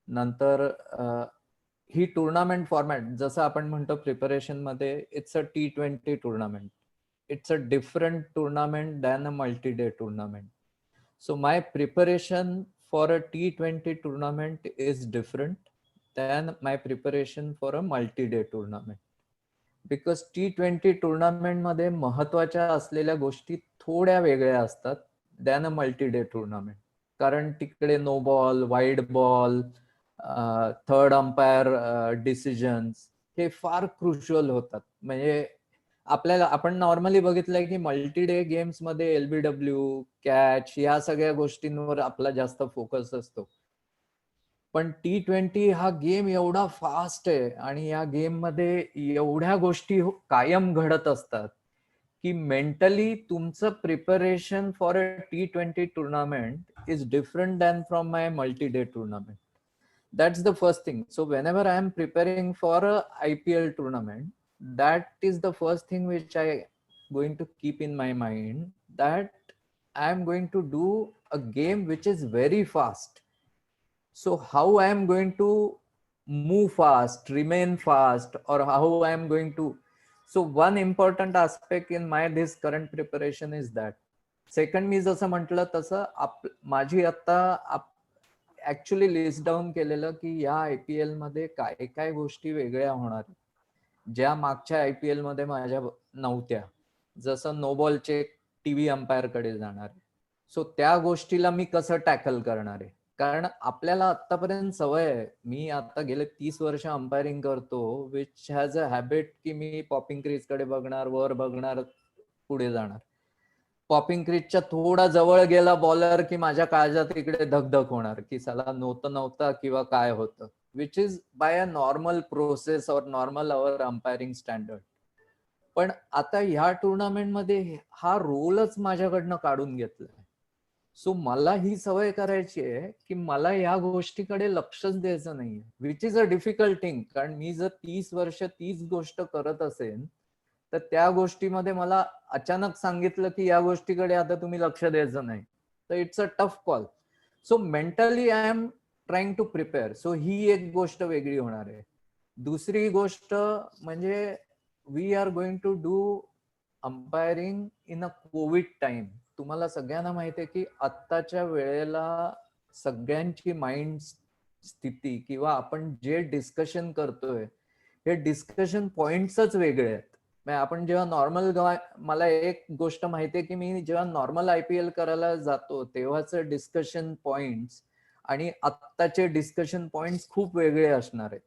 नंतर ही टुर्नामेंट फॉर्मॅट जसं आपण म्हणतो प्रिपरेशन मध्ये it's a T20 tournament, it's a different tournament than a multi day tournament. So my preparation for a T20 tournament is different than my preparation for a multi-day tournament. Because T20 tournament मध्ये महत्वाच्या असलेल्या गोष्टी थोड्या वेगळ्या असतात than a multi-day tournament. कारण तिकडे no ball, wide ball, third umpire decisions हे फार क्रुशियल होतात. म्हणजे आपल्याला आपण नॉर्मली बघितलंय की मल्टी डे गेम्स मध्ये LBW, कॅच या सगळ्या गोष्टींवर आपला जास्त फोकस असतो. पण T20 हा गेम एवढा फास्ट आहे आणि या गेम मध्ये एवढ्या गोष्टी कायम घडत असतात की मेंटली तुमचं preparation for a T20 tournament is different than from my multi day tournament. That's the first thing. So whenever I am preparing for a IPL tournament, that is the first thing which I going to keep in my mind, that I am going to do a game which is very fast. So how I am going to move fast, remain fast, or how I am going to. So one important aspect in my this current preparation is that. Second मी जसं म्हटलं तसं माझी आता actually list down केलेलं की या IPL मध्ये काय काय गोष्टी वेगळ्या होणार ज्या मागच्या IPL मध्ये माझ्या नव्हत्या. जसं नो बॉलचे टीव्ही अंपायर कडे जाणार, सो त्या गोष्टीला मी कसं टॅकल करणार आहे. कारण आपल्याला आतापर्यंत सवय आहे, मी आता गेले 30 वर्ष अंपायरिंग करतो, विच हॅज अ हॅबिट की मी पॉपिंग क्रीज कडे बघणार, वर बघणार, पुढे जाणार. पॉपिंग क्रीजच्या थोडा जवळ गेला बॉलर की माझ्या काळजात इकडे धगधग होणार की साला नव्हता किंवा काय होतं, which is by a normal process और नॉर्मल अवर अंपायरिंग स्टँडर्ड. पण आता ह्या टुर्नामेंट मध्ये हा रोलच माझ्याकडनं काढून घेतलाय. सो मला ही सवय करायची आहे की मला या गोष्टीकडे लक्षच द्यायचं नाहीये, which is a difficult thing. कारण मी जर 30 वर्ष तीच गोष्ट करत असेल तर त्या गोष्टीमध्ये मला अचानक सांगितलं की या गोष्टीकडे आता तुम्ही लक्ष द्यायचं नाही, तर it's a tough call. So mentally I am trying to prepare. So ही एक गोष्ट वेगळी होणार आहे. दुसरी गोष्ट म्हणजे we are going to do umpiring in a Covid time. तुम्हाला सगळ्यांना माहिती आहे की आत्ताच्या वेळेला सगळ्यांची माइंड स्थिती किंवा आपण जे डिस्कशन करतोय हे डिस्कशन पॉइंट्सच वेगळे आहेत. आपण जेव्हा नॉर्मल, मला एक गोष्ट माहितीये की मी जेव्हा नॉर्मल IPL करायला जातो तेव्हाच डिस्कशन पॉइंट्स आणि आत्ताचे डिस्कशन पॉइंट्स खूप वेगळे असणार आहेत.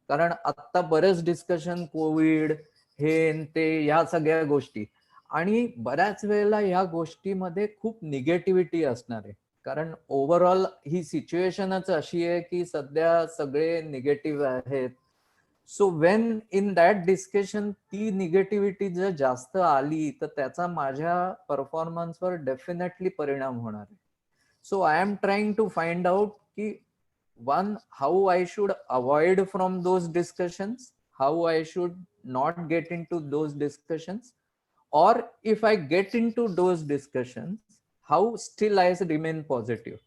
कारण आत्ता बरेच डिस्कशन कोविड हे ते या सगळ्या गोष्टी, आणि बऱ्याच वेळेला या गोष्टीमध्ये खूप निगेटिव्हिटी असणार आहे. कारण ओव्हरऑल ही सिच्युएशनच अशी आहे की सध्या सगळे निगेटिव्ह आहेत. So when in that discussion ती निगेटिव्हिटी जर जास्त आली तर त्याचा माझ्या परफॉर्मन्सवर डेफिनेटली परिणाम होणार आहे. So I am trying to find out की one, how I should avoid from those discussions, how I should not get into those discussions, or if I get into those discussions, how still I remain positive.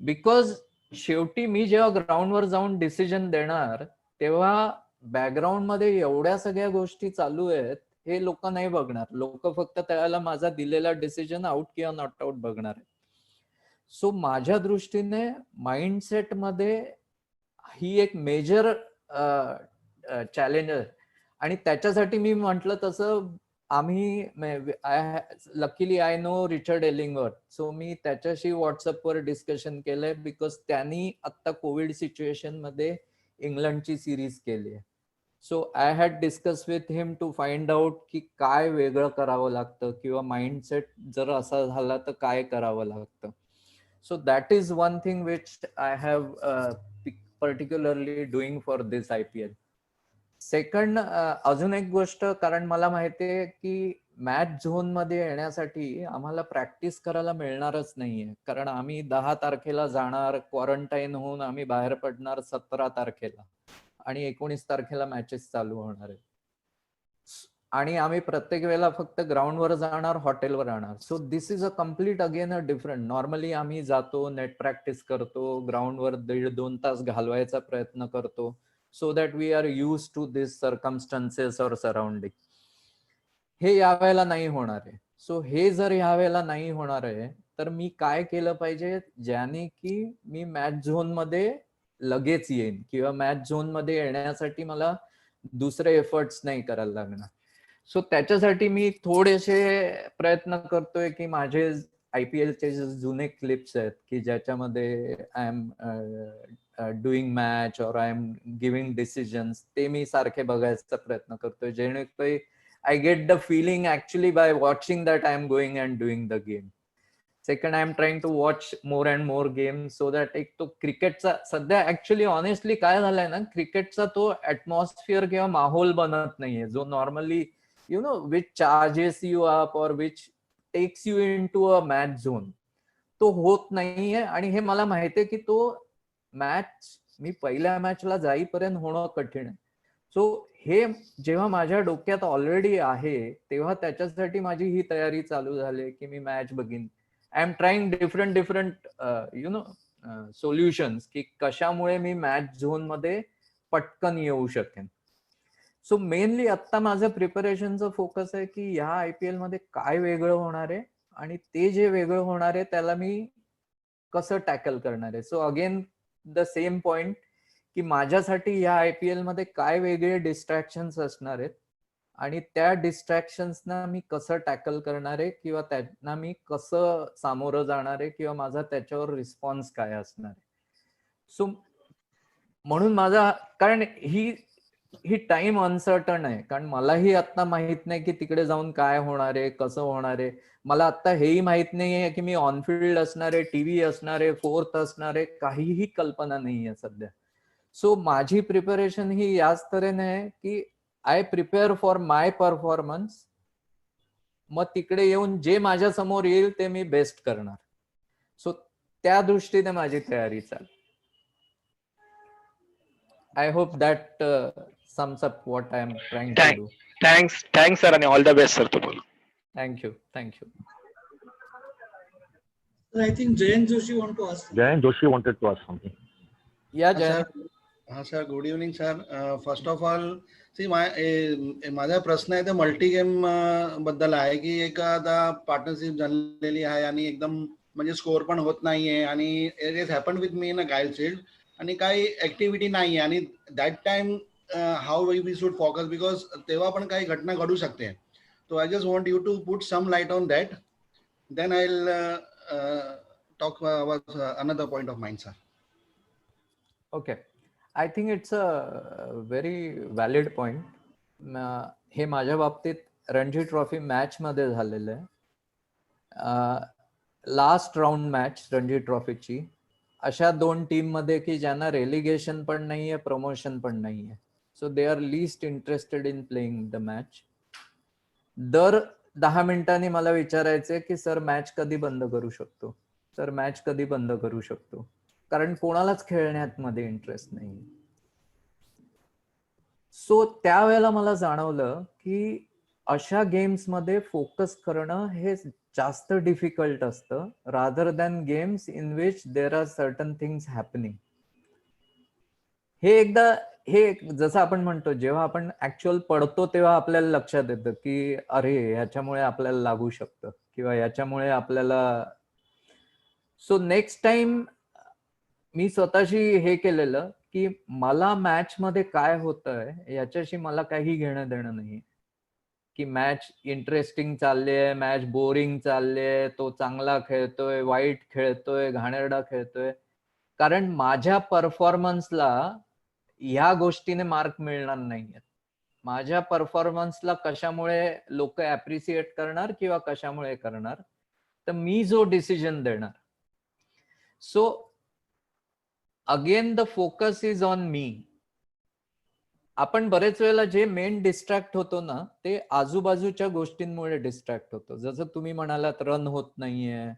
Because शेवटी मी जेव्हा ग्राउंडवर जाऊन decision देणार तेव्हा background मध्ये एवढ्या सगळ्या गोष्टी चालू आहेत हे लोक नाही बघणार. लोक फक्त त्याला माझा दिलेला डिसिजन आउट किंवा नॉट आउट बघणार आहे. सो माझ्या दृष्टीने माइंडसेट मध्ये ही एक मेजर चॅलेंज आहे. आणि त्याच्यासाठी मी म्हटलं तसं आम्ही luckily I know Richard Illingworth, सो मी त्याच्याशी व्हॉट्सअपवर डिस्कशन केलंय बिकॉज त्यांनी आता कोविड सिच्युएशन मध्ये इंग्लंडची सिरीज केली आहे. So I had discuss with him to find out की काय वेगळं करावं लागतं किंवा माइंडसेट जर असा झाला तर काय करावं लागतं. So that is one thing which I have particularly doing for this IPL. Second अजून एक गोष्ट, कारण मला माहितीये की मॅच झोन मध्ये येण्यासाठी आम्हाला प्रॅक्टिस करायला मिळणारच नाहीये, कारण आम्ही 10 तारखेला जाणार, क्वारंटाईन होऊन आम्ही बाहेर पडणार 17 तारखेला आणि 19 तारखेला मॅचेस चालू होणार आहेत. आणि आम्ही प्रत्येक वेळेला फक्त ग्राउंडवर जाणार, हॉटेलवर राहणार. So this is a complete again a different. Normally आम्ही जातो, नेट प्रॅक्टिस करतो, ग्राउंडवर 1.5-2 तास घालवायचा प्रयत्न करतो, so that we are use to this circumstances और सराउंडिंग. हे यावेळेला नाही होणार आहे. सो हे जर यावेळेला नाही होणार आहे तर मी काय केलं पाहिजे, ज्याने की मी मॅच झोन मध्ये लगेच येईन किंवा मॅच झोन मध्ये येण्यासाठी मला दुसरे एफर्ट्स नाही करायला लागणार. सो त्याच्यासाठी मी थोडेसे प्रयत्न करतोय की माझे IPL चे जे जुने क्लिप्स आहेत की ज्याच्यामध्ये आय एम डुईंग मॅच और आय एम गिव्हिंग डिसिजन्स, ते मी सारखे बघायचा प्रयत्न करतोय, जेणेकरून I get the feeling actually by watching that I am going and doing the game. Second, I am trying to watch more and more games so that एक तो क्रिकेटचा सध्या ऍक्च्युली ऑनेस्टली काय झालाय ना, क्रिकेटचा तो ऍटमॉस्फिअर किंवा माहोल बनत नाहीये जो normally you know which charges you up और which takes you into a match zone, तो होत नाहीये. आणि हे मला माहितीये की तो मॅच मी पहिल्या मॅचला जाईपर्यंत होणं कठीण आहे. सो हे जेव्हा माझ्या डोक्यात ऑलरेडी आहे तेव्हा त्याच्यासाठी माझी ही तयारी चालू झाली की मी मॅच बघीन. I am trying different you know solutions की कशामुळे मी मॅच झोन मध्ये पटकन येऊ शकेन. सो मेनली आता माझं प्रिपरेशनचं फोकस आहे की ह्या IPL मध्ये काय वेगळं होणार आहे आणि ते जे वेगळं होणार आहे त्याला मी कसं टॅकल करणार आहे. So again the same point की माझ्यासाठी या IPL मध्ये काय वेगळे डिस्ट्रॅक्शन्स असणार आहेत आणि त्या डिस्ट्रॅक्शन्सना मी कसं टॅकल करणार आहे किंवा त्यांना मी कसं सामोरं जाणार आहे किंवा माझा त्याच्यावर रिस्पॉन्स काय असणार आहे. सो म्हणून माझा, कारण ही टाइम अनसर्टन आहे, कारण मलाही आता माहित नाही की तिकडे जाऊन काय होणार आहे, कसं होणार आहे. मला आता हेही माहित नाहीये की मी ऑनफिल्ड असणार आहे, टीव्ही असणार आहे, फोर्थ असणार आहे, काहीही कल्पना नाहीये सध्या. सो माझी प्रिपरेशन ही याच तऱ्हेने आहे की आय प्रिपेअर फॉर माय परफॉर्मन्स, मग तिकडे येऊन जे माझ्या समोर येईल ते मी बेस्ट करणार. सो त्या दृष्टीने माझी तयारी चालेल. I hope that sums up what I am trying to do. Thanks sir, and all the best sir तुम्हाला. Thank you. I think Jayant Joshi want to ask. Jayant Joshi wanted to ask something. Yeah, Jayant. Sir, good evening sir. First of all, see माझा प्रश्न आहे ते multi game बद्दल आहे की एक आता पार्टनरशिप झालेली आहे आणि एकदम म्हणजे स्कोअर पण होत नाहीये आणि it is happened with me in a guide field आणि काही ऍक्टिव्हिटी नाहीये आणि that time how we should focus, because तेव्हा पण काही घटना घडू शकते. So I just want you to put some light on that. Then I'll talk about another point of mine, sir. Okay. I think it's a very valid point. हे माझ्या बाबतीत Ranji trophy match मध्ये झालेलं आहे. लास्ट राऊंड मॅच रणजी ट्रॉफीची अशा 2 team मध्ये की ज्यांना relegation पण नाहीये, प्रमोशन पण नाहीये. So they are least interested in playing the match. दर 10 मिनिटांनी मला विचारायचे की सर मॅच कधी बंद करू शकतो, सर मॅच कधी बंद करू शकतो, कारण कोणालाच खेळण्यात मध्ये इंटरेस्ट नाही. सो त्यावेळेला मला जाणवलं की अशा गेम्स मध्ये फोकस करणं हे जास्त डिफिकल्ट असतं rather than games in which there are certain things happening. हे जसं आपण म्हणतो, जेव्हा आपण ऍक्च्युअल पडतो तेव्हा आपल्याला लक्षात येतं की अरे ह्याच्यामुळे आपल्याला लागू शकतं किंवा याच्यामुळे आपल्याला. सो नेक्स्ट टाइम मी स्वतःशी हे केलेलं की मला मॅच मध्ये काय होतंय याच्याशी मला काही घेणं देणं नाही. की मॅच इंटरेस्टिंग चाललीये, मॅच बोरिंग चाललीये, तो चांगला खेळतोय, वाईट खेळतोय, घाणेरडा खेळतोय, कारण माझ्या परफॉर्मन्सला ह्या गोष्टीने मार्क मिळणार नाहीये. माझ्या परफॉर्मन्सला कशामुळे लोक ऍप्रिशिएट करणार किंवा कशामुळे करणार, तर मी जो डिसिजन देणार. So again the focus is on me. आपण बरेच वेळेला जे मेन डिस्ट्रॅक्ट होतो ना ते आजूबाजूच्या गोष्टींमुळे डिस्ट्रॅक्ट होतो. जसं तुम्ही म्हणालात रन होत नाहीये,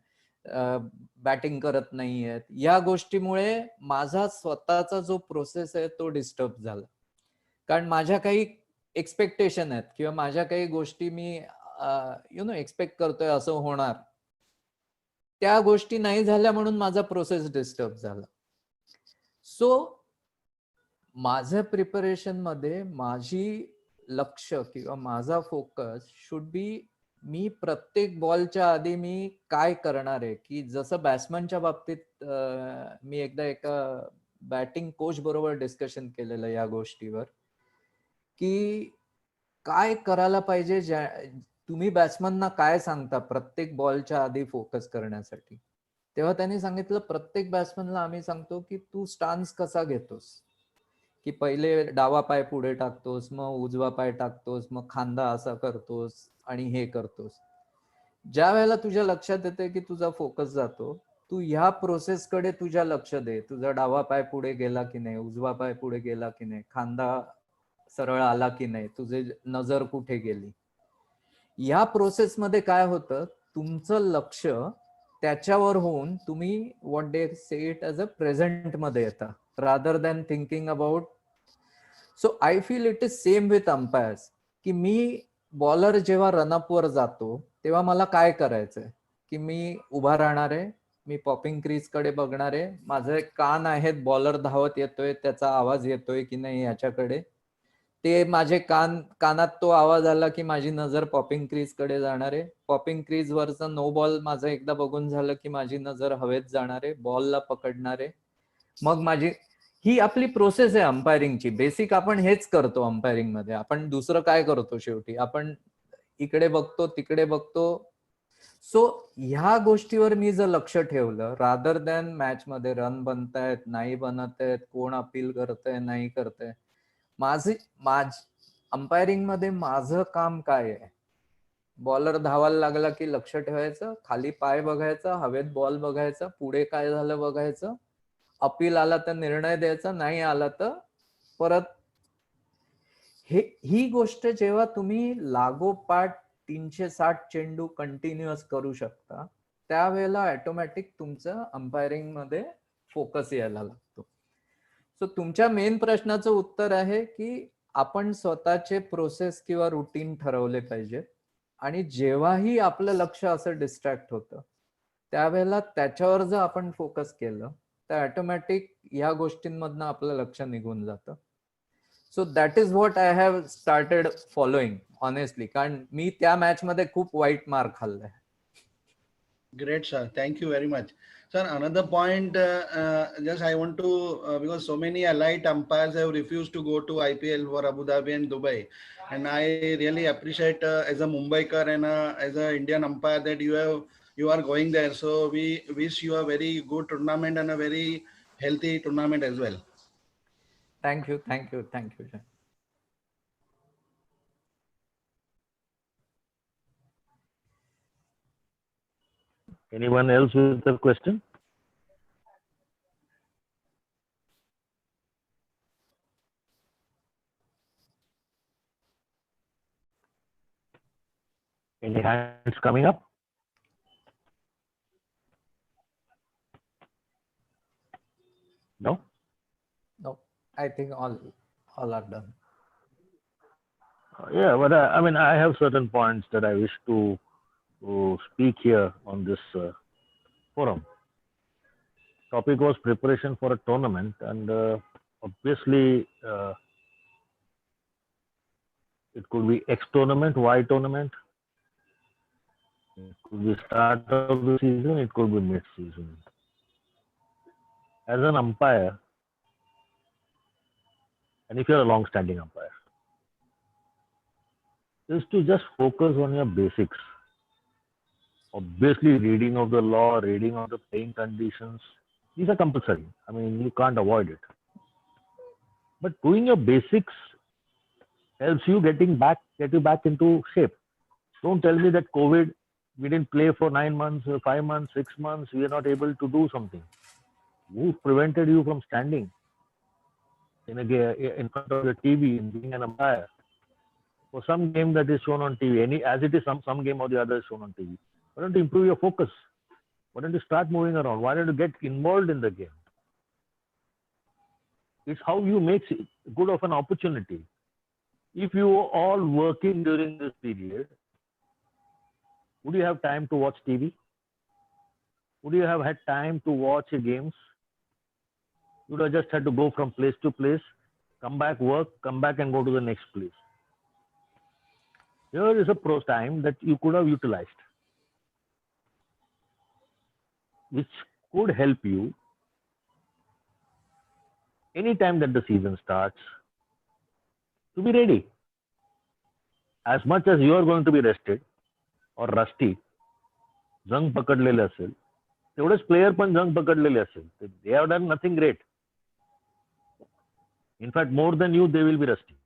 बॅटिंग करत नाहीयेत, या गोष्टीमुळे माझा स्वतःचा जो प्रोसेस आहे तो डिस्टर्ब झाला. कारण माझ्या काही एक्सपेक्टेशन आहेत किंवा माझ्या काही गोष्टी मी एक्सपेक्ट करतोय असं होणार, त्या गोष्टी नाही झाल्या म्हणून माझा प्रोसेस डिस्टर्ब झाला. सो माझ्या प्रिपरेशन मध्ये माझी लक्ष किंवा माझा फोकस शुड बी, मी प्रत्येक बॉलच्या आधी मी काय करणार आहे, की जसं बॅट्समनच्या बाबतीत मी एकदा एका बॅटिंग कोच बरोबर डिस्कशन केलेलं या गोष्टीवर, की काय करायला पाहिजे, तुम्ही बॅट्समनना काय सांगता प्रत्येक बॉलच्या आधी फोकस करण्यासाठी. तेव्हा त्यांनी सांगितलं प्रत्येक बॅट्समनला आम्ही सांगतो की तू स्टान्स कसा घेतोस, की पहिले डावा पाय पुढे टाकतोस, मग उजवा पाय टाकतोस, मग खांदा असा करतोस आणि हे करतोस. ज्या वेळेला तुझ्या लक्षात येते की तुझा फोकस जातो, तू ह्या प्रोसेसकडे तुझ्या लक्ष दे. तुझा डावा पाय पुढे गेला की नाही, उजवा पाय पुढे गेला की नाही, खांदा सरळ आला की नाही, तुझे नजर कुठे गेली. या प्रोसेसमध्ये काय होतं, तुमचं लक्ष त्याच्यावर होऊन तुम्ही व्हॉट दे से इट ॲज अ प्रेझेंट मध्ये येता rather than thinking about. So I feel it is same with umpires, की मी बॉलर जेव्हा रनअप वर जातो तेव्हा मला काय करायचंय, की मी उभा राहणार आहे, मी पॉपिंग क्रीज कडे बघणार आहे, माझे कान आहेत, बॉलर धावत येतोय त्याचा आवाज येतोय की नाही याच्याकडे, ते माझे कानात तो आवाज आला की माझी नजर पॉपिंग क्रीज कडे जाणार आहे. पॉपिंग क्रीज वरचा नो बॉल माझं एकदा बघून झालं की माझी नजर हवेत जाणार आहे, बॉलला पकडणार आहे. मग माझी ही आपली प्रोसेस आहे अंपायरिंगची. बेसिक आपण हेच करतो अंपायरिंग मध्ये. आपण दुसरं काय करतो, शेवटी आपण इकडे बघतो तिकडे बघतो. सो ह्या गोष्टीवर मी जर लक्ष ठेवलं, रादर दॅन मॅच मध्ये रन बनतायत नाही बनत आहेत, कोण अपील करतंय नाही करतंय, अंपायरिंग मध्ये माझं काम काय आहे, बॉलर धावायला लागला की लक्ष ठेवायचं, खाली पाय बघायचा, हवेत बॉल बघायचा, पुढे काय झालं बघायचं, अपील आला तर निर्णय द्यायचा, नाही आला तर परत. ही गोष्ट जेव्हा तुम्ही लागोपाठ 360 चेंडू कंटिन्युअस करू शकता, त्यावेळेला ऑटोमॅटिक तुमचं अंपायरिंग मध्ये फोकस यायला लागतो. सो तुमच्या मेन प्रश्नाचं उत्तर आहे की आपण स्वतःचे प्रोसेस किंवा रुटीन ठरवले पाहिजे, आणि जेव्हाही आपलं लक्ष असं डिस्ट्रॅक्ट होतं त्यावेळेला त्याच्यावर जर आपण फोकस केलं तर ऑटोमॅटिक या गोष्टींमधनं आपलं लक्ष निघून जातं. So that is what I have started following honestly, कारण मी त्या मॅच मध्ये खूप वाईट मार खाल्लाय. Great, sir. Thank you very much. Sir, another point, just I want to, because so many allied umpires have refused to go to IPL for Abu Dhabi and Dubai. And I really appreciate as a Mumbaikar and as an Indian umpire that you are going there. So we wish you a very good tournament and a very healthy tournament as well. Thank you, thank you, thank you. Anyone else with a question? Any hands coming up? No? No, I think all are done. Yeah, but I mean, I have certain points that I wish to speak here on this forum. Topic was preparation for a tournament, and obviously it could be X tournament, Y tournament. It could be start of the season, it could be mid-season. As an umpire, and if you're a long-standing umpire, is to just focus on your basics. Obviously, reading of the law, reading of the playing conditions, these are compulsory. I mean, you can't avoid it. But doing your basics helps you get you back into shape. Don't tell me that COVID, we didn't play for 9 months, 5 months, 6 months, we are not able to do something. Who prevented you from standing? in front of your TV and being an umpire for some game that is shown on TV, as it is some game or the other is shown on TV. Why don't you improve your focus? Why don't you start moving around? Why don't you get involved in the game? It's how you make good of an opportunity. If you are all working during this period, would you have time to watch TV? Would you have had time to watch games? You would have just had to go from place to place, come back, work, come back and go to the next place. Here is a pro time that you could have utilized, which could help you anytime that the season starts to be ready. As much as you are going to be rested or rusty, जंग पकडलेले असेल, तेवढेच player पण जंग पकडलेले असेल. They have done nothing great. In fact, more than you, they will be rusty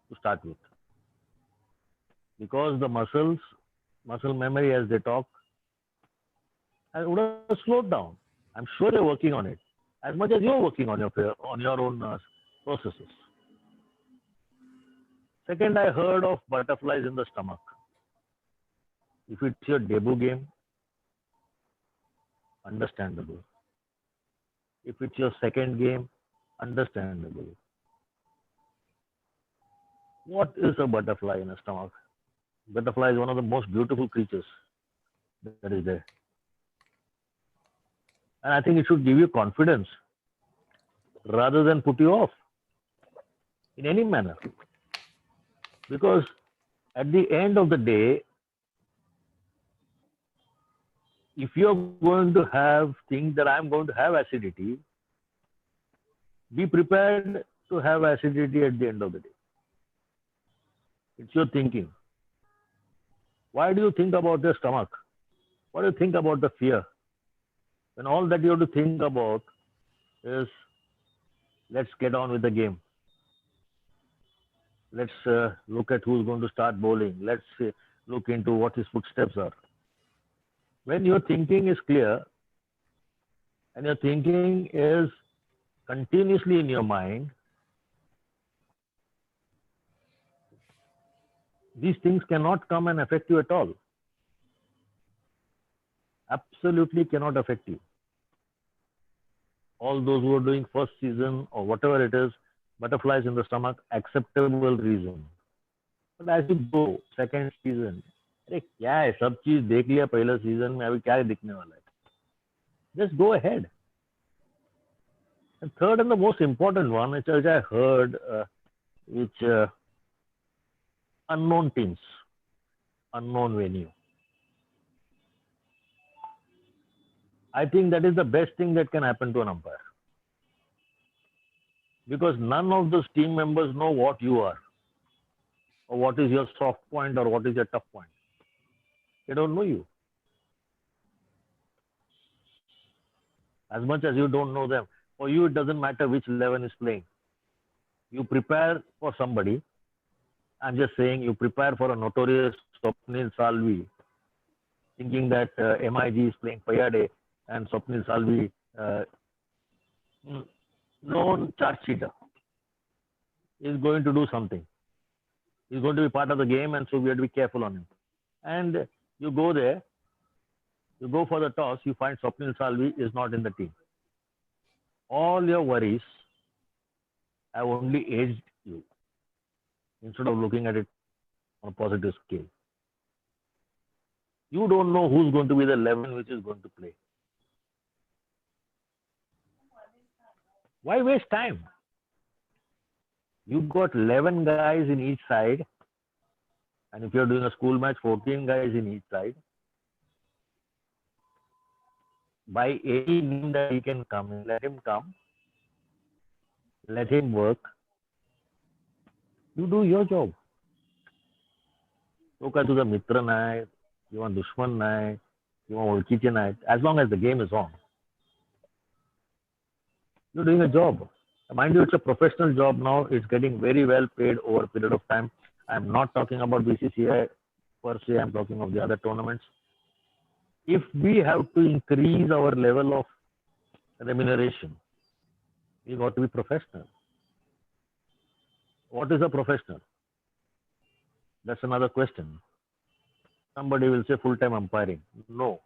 to start with. Because the muscle memory as they talk, would have slowed down. I'm sure you're working on it as much as you're working on your own processes. Second, I heard of butterflies in the stomach. If it's your debut game, understandable. If it's your second game, understandable. What is a butterfly in a stomach? Butterfly is one of the most beautiful creatures that is there. And I think it should give you confidence rather than put you off in any manner. Because at the end of the day, if you're going to think that I'm going to have acidity, be prepared to have acidity at the end of the day. It's your thinking. Why do you think about your stomach? What do you think about the fear? When all that you have to think about is, let's get on with the game. Let's look at who's going to start bowling. Let's look into what his footsteps are. When your thinking is clear and your thinking is continuously in your mind, these things cannot come and affect you at all. Absolutely cannot affect you. All those who are doing first season or whatever it is, butterflies in the stomach, acceptable reason. But as you go, second season, अरे क्या है, सब चीज देख लिया पहले season में, अभी क्या दिखने वाला है? Just go ahead. And third and the most important one, which I heard, unknown teams, unknown venue. I think that is the best thing that can happen to an umpire. Because none of those team members know what you are, or what is your soft point, or what is your tough point. They don't know you. As much as you don't know them. For you, it doesn't matter which 11 is playing. You prepare for somebody. I'm just saying, you prepare for a notorious Swapnil Salvi, thinking that MIG is playing Payade and Swapnil Salvi, known charge sheeter, is going to do something. He's going to be part of the game, and so we have to be careful on him. And you go there, you go for the toss, you find Swapnil Salvi is not in the team. All your worries have only aged you, instead of looking at it on a positive scale. You don't know who's going to be the 11 which is going to play. Why waste time? You've got 11 guys in each side, and if you're doing a school match, 14 guys in each side. By any means that he can come, let him come, let him work. You do your job. तो काय तुझा मित्र नाही किंवा दुश्मन नाही किंवा ओळखीचे नाहीत. As long as the game is on, you're doing a job. Mind you, it's a professional job now. It's getting very well paid over a period of time. I'm not talking about BCCI per se. I'm talking of the other tournaments. If we have to increase our level of remuneration, we got to be professional. What is a professional? That's another question. Somebody will say full-time umpiring. No.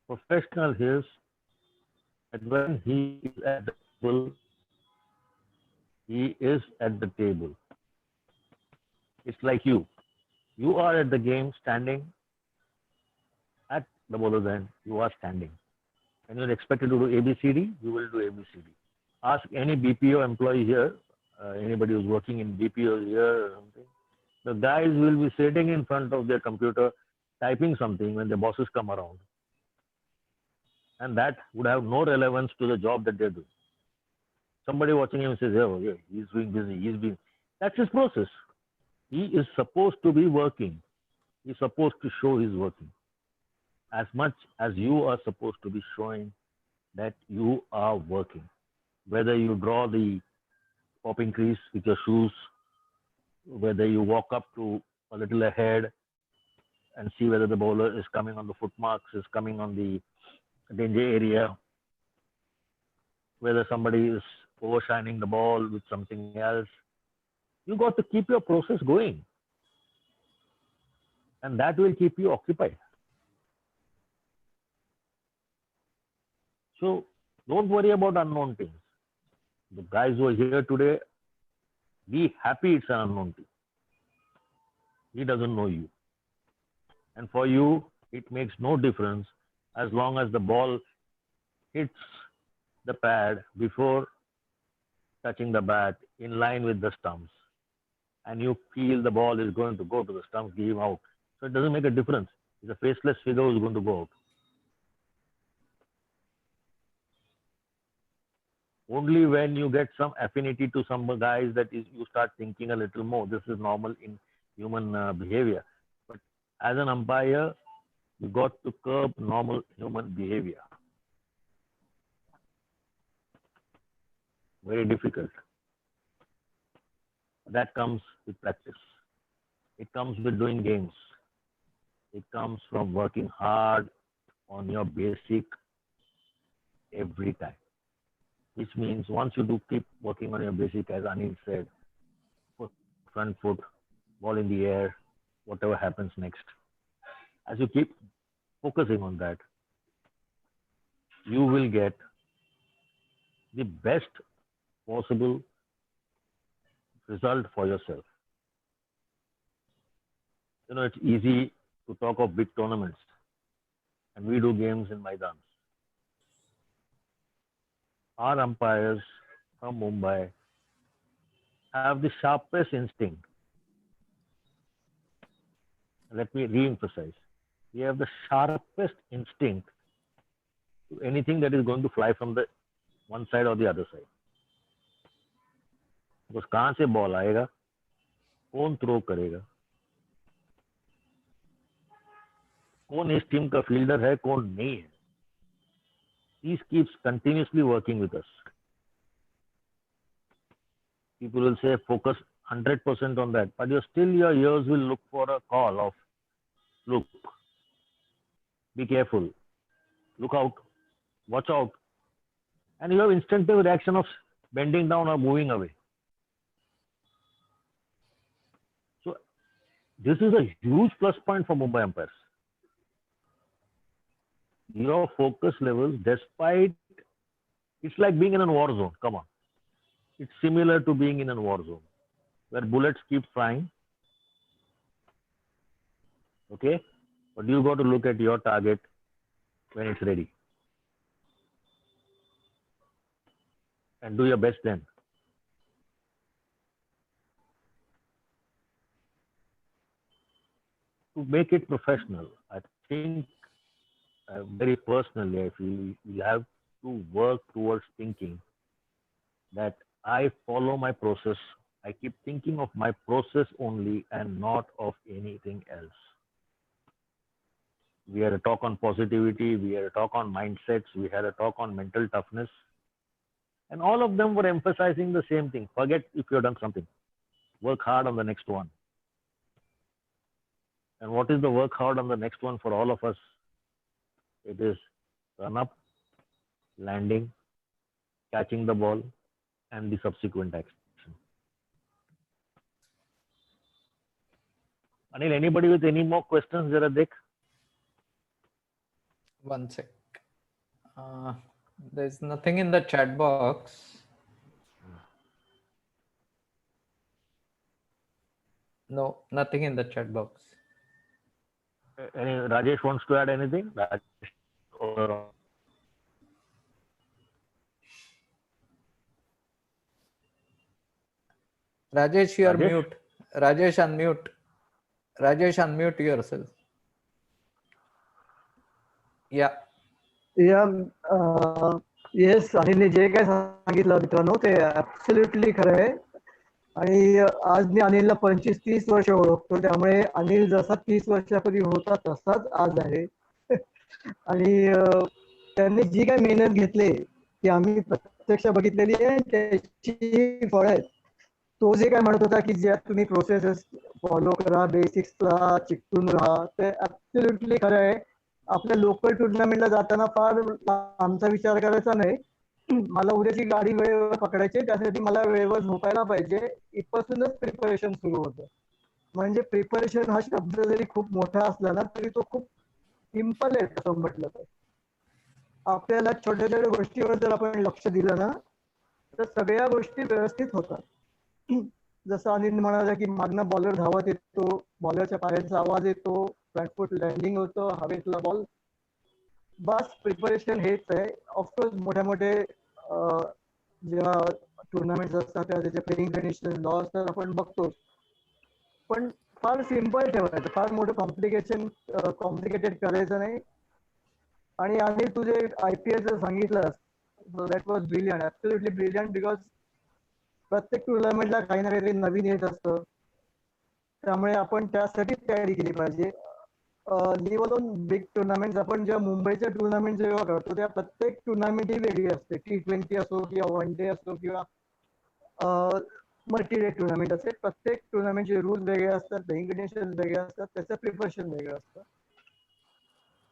Professional is that when he is at the table, he is at the table. It's like you. You are at the game standing at the bowler's end. You are standing. And you're expected to do ABCD, you will do ABCD. Ask any BPO employee here, anybody who's working in BPO here or something. The guys will be sitting in front of their computer typing something when the bosses come around. And that would have no relevance to the job that they're doing. Somebody watching him says, oh, yeah, he's being busy, That's his process. He is supposed to be working. He's supposed to show he's working. As much as you are supposed to be showing that you are working. Whether you draw the popping crease with your shoes, whether you walk up to a little ahead and see whether the bowler is coming on the foot marks, is coming on the danger area, whether somebody is overshining the ball with something else. You got to keep your process going. And that will keep you occupied. So don't worry about unknown things. The guys who are here today, be happy it's an unknown thing. He doesn't know you. And for you, it makes no difference as long as the ball hits the pad before touching the bat in line with the stumps. And you feel the ball is going to go to the stumps, give him out. So it doesn't make a difference. It's a faceless figure who's going to go out. Only when you get some affinity to some guys that is, you start thinking a little more. This is normal in human behavior. But as an umpire, you got to curb normal human behavior. Very difficult. That comes with practice. It comes with doing games. It comes from working hard on your basic every time. Which means once you do keep working on your basic, as Anil said, front foot, ball in the air, whatever happens next. As you keep focusing on that, you will get the best possible result for yourself. You know, it's easy to talk of big tournaments, and we do games in Maidans. Our umpires from Mumbai have the sharpest instinct. Let me re-emphasize. We have the sharpest instinct to anything that is going to fly from the one side or the other side. Because कहाँ से ball आएगा, कौन throw करेगा, कौन इस team का fielder है, कौन नहीं है. He keeps continuously working with us. People will say focus 100% on that, but your ears will look for a call of, look, be careful, look out, watch out, and you have instinctive reaction of bending down or moving away. So this is a huge plus point for Mumbai umpires. Your focus levels, despite, it's like being in a war zone. Come on. It's similar to being in a war zone where bullets keep flying. Okay? But you got to look at your target when it's ready. And do your best then. To make it professional, I think very personally, I feel you have to work towards thinking that I follow my process. I keep thinking of my process only and not of anything else. We had a talk on positivity. We had a talk on mindsets. We had a talk on mental toughness. And all of them were emphasizing the same thing. Forget if you've done something. Work hard on the next one. And what is the work hard on the next one for all of us? It is run up, landing, catching the ball, and the subsequent action. Anil, anybody with any more questions? Zara dekh. One sec. There's nothing in the chat box. No, nothing in the chat box. Any Rajesh wants to add anything? Rajesh, or Rajesh, you are Rajesh? mute. Rajesh, unmute. Rajesh, unmute yourself. Yeah. Yes अनिलने जे काय सांगितलं मित्रांनो ते absolutely खरं आहे. आणि आज मी अनिलला 25-30 वर्ष ओळखतो, त्यामुळे अनिल जसा 30 वर्षापूर्वी होता तसाच आज आहे. आणि त्यांनी जी काय मेहनत घेतली ती आम्ही प्रत्यक्ष बघितलेली आहे, त्याची फळ आहेत. तो जे काय म्हणत होता की ज्या तुम्ही प्रोसेस फॉलो करा, बेसिक्सला चिकटून राहा, ते ऍब्सोल्युटली खरं आहे. आपल्या लोकल टुर्नामेंटला जाताना फार आमचा विचार करायचा नाही. मला उद्याची गाडी वेळेवर पकडायची, त्यासाठी मला वेळेवर झोपायला पाहिजे, इथपासूनच प्रिपरेशन सुरू होतं. म्हणजे प्रिपरेशन हा शब्द जरी खूप मोठा असला ना तरी तो खूप सिंपल आहे असं म्हटलं तर. आपल्याला छोट्या छोट्या गोष्टीवर जर आपण लक्ष दिलं ना तर सगळ्या गोष्टी व्यवस्थित होतात. जसं अनिल म्हणाला की मागनं बॉलर धावत येतो, बॉलरच्या पायांचा आवाज येतो, फ्रंट लँडिंग होतं, हवेतला बॉल. बस प्रिपरेशन हेच आहे. ऑफकोर्स मोठ्या मोठे जेव्हा टुर्नामेंट असतात तेव्हा त्याचे प्लेइंग कंडिशन लॉस तर आपण बघतोच, पण फार सिम्पल ठेवायचं, फार मोठं कॉम्प्लिकेटेड करायचं नाही. आणि आम्ही तुझे IPL जर सांगितलं that was brilliant, absolutely brilliant, because प्रत्येक टुर्नामेंटला काही ना काहीतरी नवीन येत असतं, त्यामुळे आपण त्यासाठीच तयारी केली पाहिजे. लिव्ह अलोन बिग टुर्नामेंट, आपण जेव्हा मुंबईच्या टुर्नामेंट जेव्हा करतो तेव्हा प्रत्येक टुर्नामेंट ही वेगळी असते. T20 असो किंवा वन डे असो किंवा मल्टी डे टुर्नामेंट असेल, प्रत्येक टुर्नामेंटचे रूल्स वेगळे असतात, प्लेइंग कंडिशन वेगळे असतात, त्याचं प्रिपरेशन वेगळं असतं.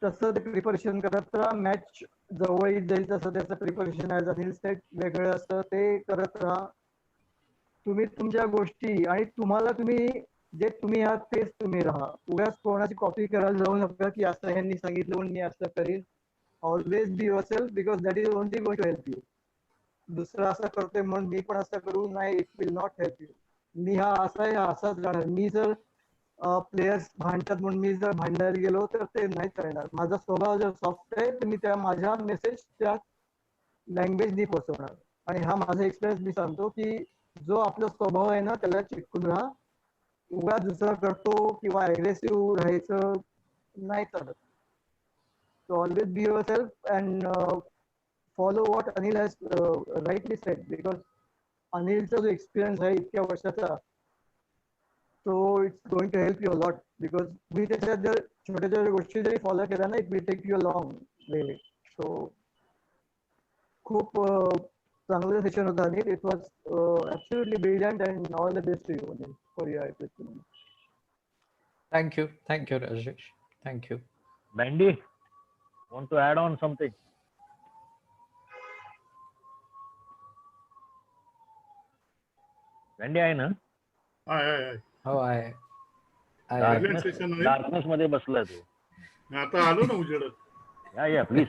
तसं ते प्रिपरेशन करत राहा. मॅच जवळ येत जाईल तसं त्याचं प्रिपरेशन ॲज अनिल सेट वेगळं असतं, ते करत राहा. तुम्ही तुमच्या गोष्टी आणि तुम्हाला तुम्ही जे तुम्ही आहात तेच तुम्ही राहा. उगाच कोणाची कॉपी करायला जाऊ नका की असं ह्यांनी सांगितलं म्हणून मी असं करीन. Always be yourself, because that is only going to help you. दुसरं असं करतोय म्हणून मी पण असं करू, नाही, it will not help you. मी हा असा आहे, असाच राहणार. मी जर प्लेयर्स भांडतात म्हणून मी जर भांडायला गेलो तर ते नाही चालणार. माझा स्वभाव जर सॉफ्ट आहे तर मी त्या माझ्या मेसेज त्या लँग्वेजनी पोहोचवणार. आणि हा माझा एक्सपिरियन्स मी सांगतो की जो आपला स्वभाव आहे ना त्याला चिटकून राहा. उगा दुसरा करतो किंवा अग्रेसिव्ह राहायचं नाही चालत. So always be yourself and follow what Anil has rightly said, because अनिलचा जो एक्सपिरियन्स आहे इतक्या वर्षाचा, so it's going to help you a lot. Because मी त्याच्यात जर छोट्या छोट्या गोष्टी जरी फॉलो केल्या ना it will take you a long way. So खूप चांगलं सेशन होतं Anil. It was absolutely brilliant and all the best to you Anil for your IPL. Thank you, Rajesh. Thank you. Bandy, want to add on something? Bandy आहे ना? हो आहे. Darkness मध्ये बसलाय तू. आता आलो ना उजेडत. या please.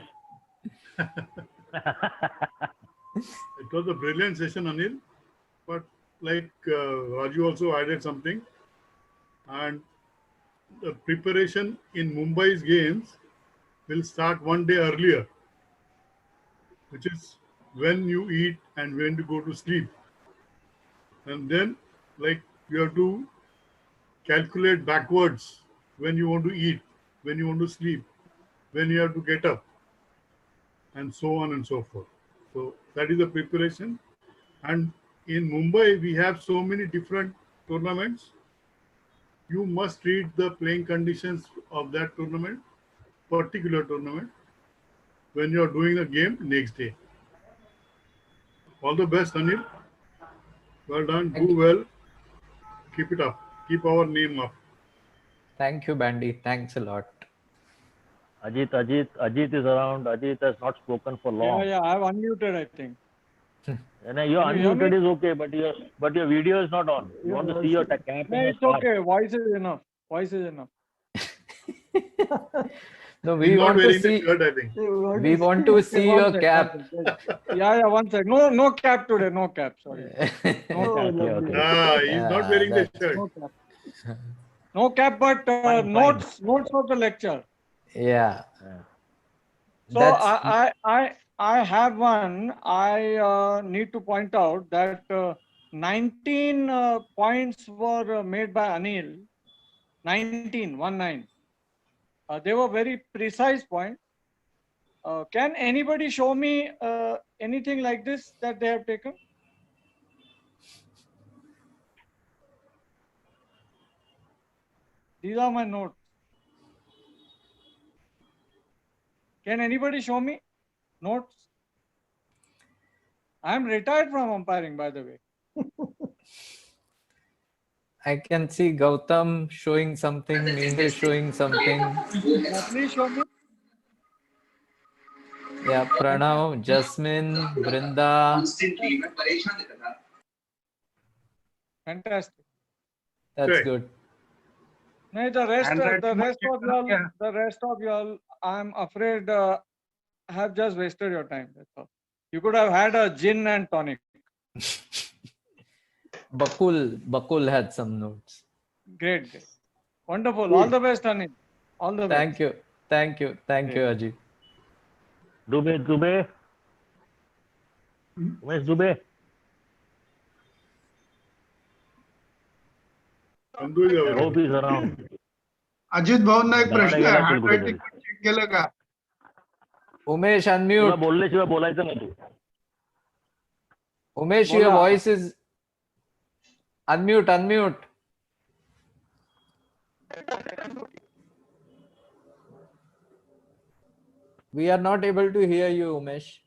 It was a brilliant session, Anil. But like Raju also added something, and the preparation in Mumbai's games will start one day earlier, which is when you eat and when to go to sleep. And then, like, you have to calculate backwards when you want to eat, when you want to sleep, when you have to get up, and so on and so forth. So that is the preparation. And in Mumbai, we have so many different tournaments. You must read the playing conditions of that tournament, particular tournament, when you are doing a game next day. All the best, Anil. Well done. Do well. Keep it up. Keep our name up. Thank you, Bandy. Thanks a lot. Ajit is around. Ajit has not spoken for long. Yeah, I've unmuted, I think. And you're Can you hear me? unmuted is okay, but your video is not on. We want to see your cap and No, your it's scarf. okay. Voice is enough. Voice is enough. No, He's we not want to wearing the see. shirt, I think. We want to see One your sec, cap. one sec. Yeah, one sec. No cap today. No cap. Sorry. No cap. Okay. Ah, he's not wearing the that- shirt. No cap. No cap, but Fine. notes of the lecture. Yeah. So That's I have one. I need to point out that 19 points were made by Anil. 19, 19. They were very precise points. Can anybody show me anything like this that they have taken? These are my notes. Can anybody show me notes? I am retired from umpiring, by the way. I can see Gautam showing something, Mehul showing something. Please show me. Yeah, Pranav, Jasmine, Brinda. Fantastic. That's good. No, the rest Handwriting the rest of y'all, I'm afraid have just wasted your time. That's all. You could have had a gin and tonic. Bakul had some notes. Great. Wonderful. All the best, Anil. All the best. Thank you, Ajit. Dubey. Umesh Dubey. I hope he's around. Ajit भाऊंना एक गावाला प्रश्न गेला आहे असेल handwriting कुठेतरी. Check केलं का? Umesh, तुला unmute. बोलल्याशिवाय बोलायचं नाही तू. Umesh, your voice is unmute. We are not able to hear you, Umesh.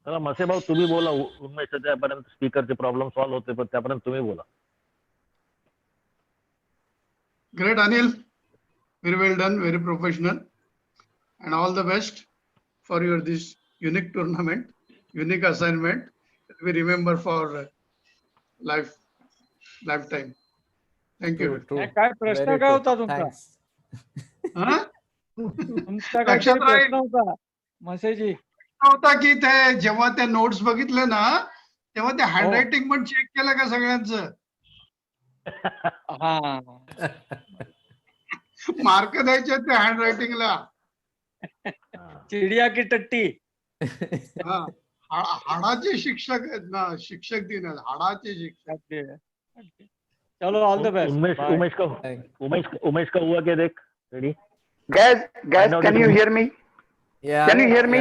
चला मसे भाऊ तुम्ही बोला उमेश त्यापर्यंत स्पीकरचे प्रॉब्लेम सॉल्व्ह होते पण त्यापर्यंत तुम्ही बोला. Great, Anil. Very well done, very professional. And all the best for your this unique tournament, unique assignment. We remember for lifetime. Thank you. काय प्रश्न काय होता तुमचा? हा? तुमचा काय लक्षात राहील. प्रश्न होता मसेजी? होता की ते जेव्हा त्या नोट्स बघितले ना तेव्हा ते हँडरायटिंग पण चेक केलं का सगळ्यांचं? मार्क द्यायचे ते हँडरायटिंगला. चिडिया की टट्टी. हाडाचे शिक्षक आहेत ना, शिक्षक दिन आहेत, हाडाचे शिक्षक. चलो ऑल द बेस्ट. उमेश का हुआ क्या देख ready. Guys, can you hear me? Yeah. Can you hear me?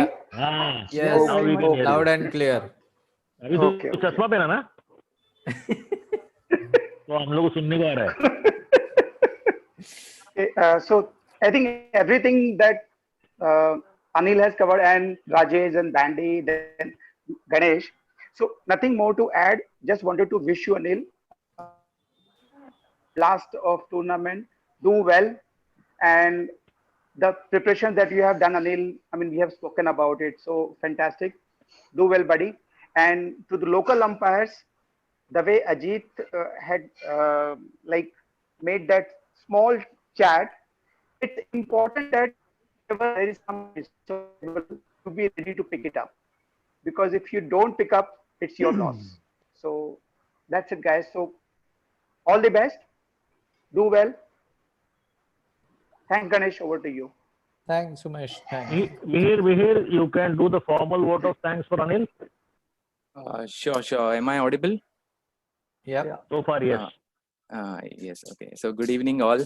Yes, loud and clear. अभी तो चश्मा पहना ना तो हम लोग को सुनने को आ रहा है. So I think everything that Anil has covered and Rajesh and Bandy then Ganesh. So nothing more to add. Just wanted to wish you Anil last of tournament. Do well and the preparation that you have done, Anil. I mean, we have spoken about it. So fantastic. Do well, buddy. And to the local umpires, the way Ajit had like made that small chat, it's important that whenever there is some to be ready to pick it up, because if you don't pick up, it's your loss. So that's it, guys. So all the best. Do well. Thanks, Ganesh. Over to you. Thanks, Umesh. Thanks. Mihir, you can do the formal vote of thanks for Anil. Sure. Am I audible? Yeah. So far, yes. Yes. Okay. So good evening, all.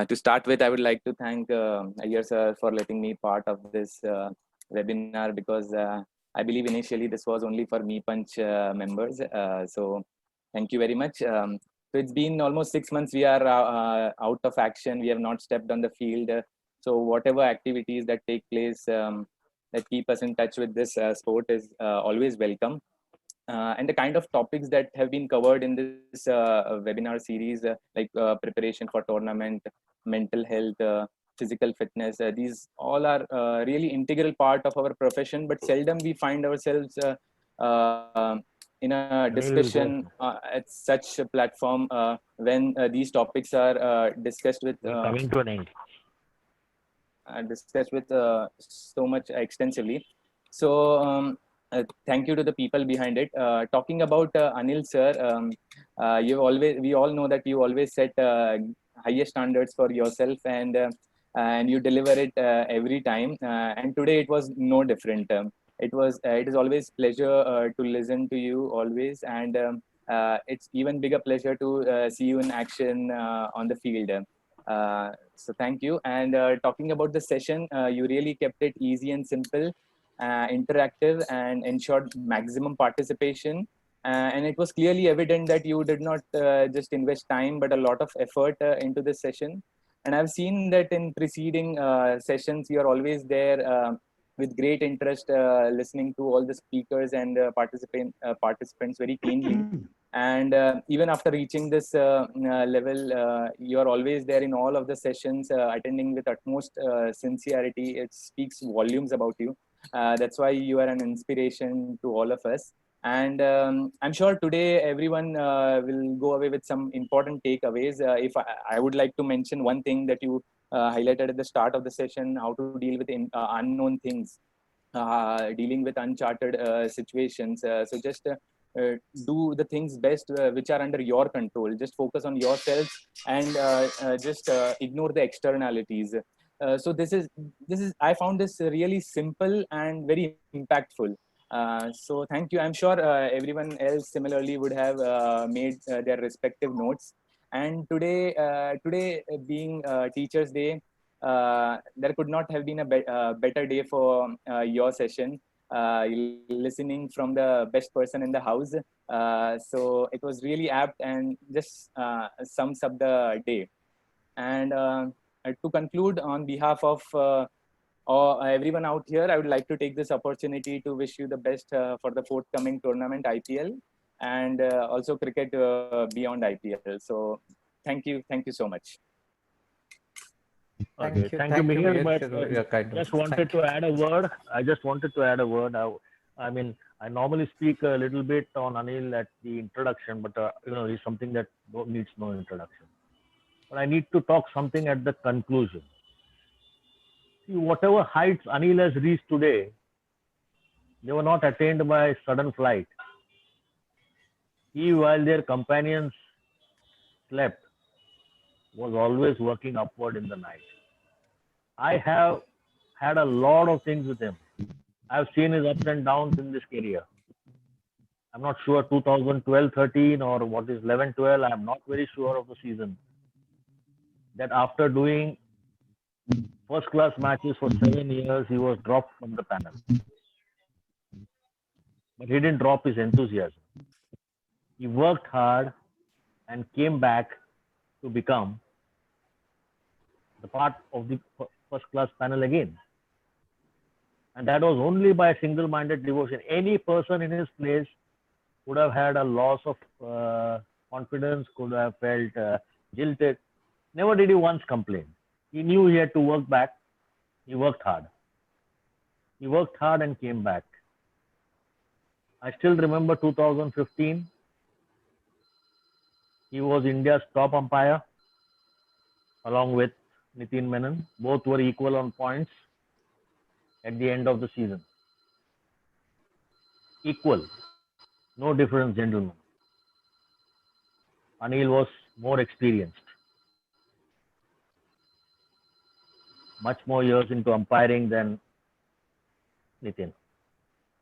To start with, I would like to thank Iyer sir for letting me part of this webinar because I believe initially this was only for Me Punch members. So thank you very much. So it's been almost 6 months we are out of action. We have not stepped on the field. So whatever activities that take place that keep us in touch with this sport is always welcome. and the kind of topics that have been covered in this webinar series, like preparation for tournament, mental health, physical fitness. These all are really integral part of our profession, but seldom we find ourselves in a discussion at such a platform when these topics are discussed with coming to an end. Discussed with so much extensively. So thank you to the people behind it. Talking about Anil sir, we all know that you always set highest standards for yourself, and you deliver it every time. And today it was no different. It is always pleasure to listen to you always, and it's even bigger pleasure to see you in action on the field. So thank you. And talking about the session, you really kept it easy and simple, interactive, and ensured maximum participation. And it was clearly evident that you did not just invest time, but a lot of effort into this session. And I've seen that in preceding sessions, you're always there with great interest, listening to all the speakers and participants very keenly. And even after reaching this level, you're always there in all of the sessions, attending with utmost sincerity. It speaks volumes about you. That's why you are an inspiration to all of us. And I'm sure today everyone will go away with some important takeaways. If I would like to mention one thing that you highlighted at the start of the session, how to deal with unknown things, dealing with uncharted situations. So just do the things best which are under your control. Just focus on yourselves and just ignore the externalities. So this is I found this really simple and very impactful. So thank you. I'm sure everyone else similarly would have made their respective notes. And today being Teachers' Day, there could not have been a better day for your session. Listening from the best person in the house. So it was really apt and just sums up the day. And to conclude, on behalf of everyone out here, I would like to take this opportunity to wish you the best for the forthcoming tournament, IPL, and also cricket beyond IPL. So thank you so much. Thank you, Mihir. But just wanted to add a word. I just wanted to add a word. I mean, I normally speak a little bit on Anil at the introduction, but he's something that needs no introduction. But I need to talk something at the conclusion. See, whatever heights Anil has reached today, they were not attained by sudden flight. He, while their companions slept, was always working upward in the night. I have had a lot of things with him. I've seen his ups and downs in this career. I'm not sure 2012-13 or what is 11-12. I'm not very sure of the season. That after doing first class matches for 7 years, he was dropped from the panel. But he didn't drop his enthusiasm. He worked hard and came back to become the part of the first class panel again. And that was only by single-minded devotion. Any person in his place would have had a loss of confidence, could have felt jilted. Never did he once complain. He knew he had to work back. He worked hard. He worked hard and came back. I still remember 2015. He was India's top umpire along with Nitin Menon. Both were equal on points at the end of the season. Equal. No difference, gentlemen. Anil was more experienced. Much more years into umpiring than Nitin.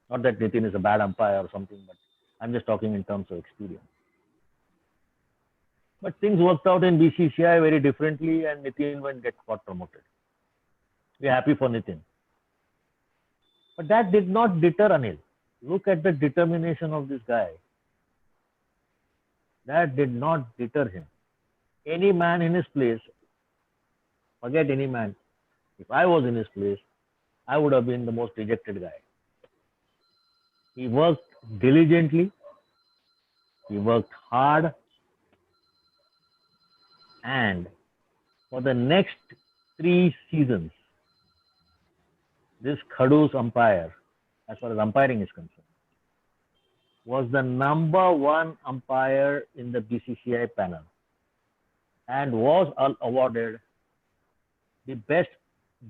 Not that Nitin is a bad umpire or something, but I'm just talking in terms of experience. But things worked out in BCCI very differently, and Nitin got promoted. We're happy for Nitin. But that did not deter Anil. Look at the determination of this guy. That did not deter him. Any man in his place, forget any man, if I was in his place, I would have been the most rejected guy. He worked diligently, he worked hard, and for the next 3 seasons, this Khadus umpire, as far as umpiring is concerned, was the #1 umpire in the BCCI panel and was awarded the best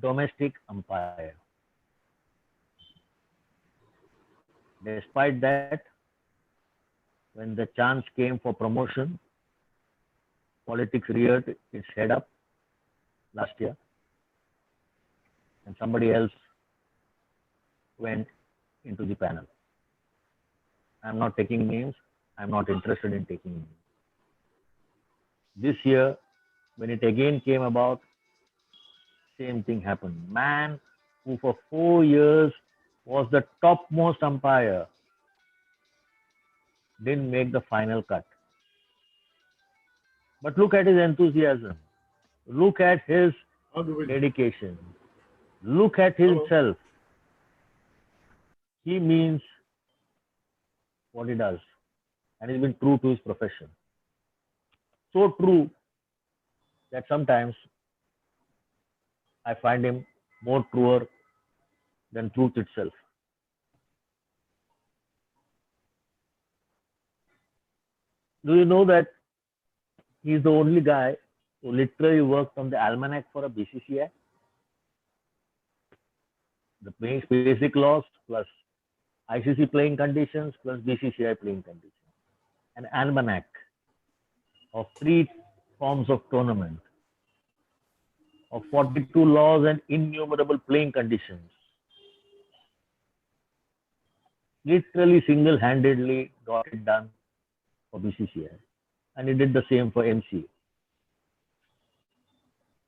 domestic umpire. Despite that, when the chance came for promotion, politics reared its head up last year, and somebody else went into the panel. I'm not taking names. I'm not interested in taking names. This year, when it again came about, same thing happened. Man who for 4 years was the topmost umpire didn't make the final cut. But look at his enthusiasm. Look at his dedication. Look at himself. He means what he does, and he's been true to his profession. So true that sometimes I find him more truer than truth itself. Do you know that he's the only guy who literally worked on the almanac for a BCCI? The basic laws plus ICC playing conditions plus BCCI playing conditions. An almanac of 3 forms of tournament, of 42 laws and innumerable playing conditions. Literally single-handedly got it done for BCCI, and he did the same for MCA.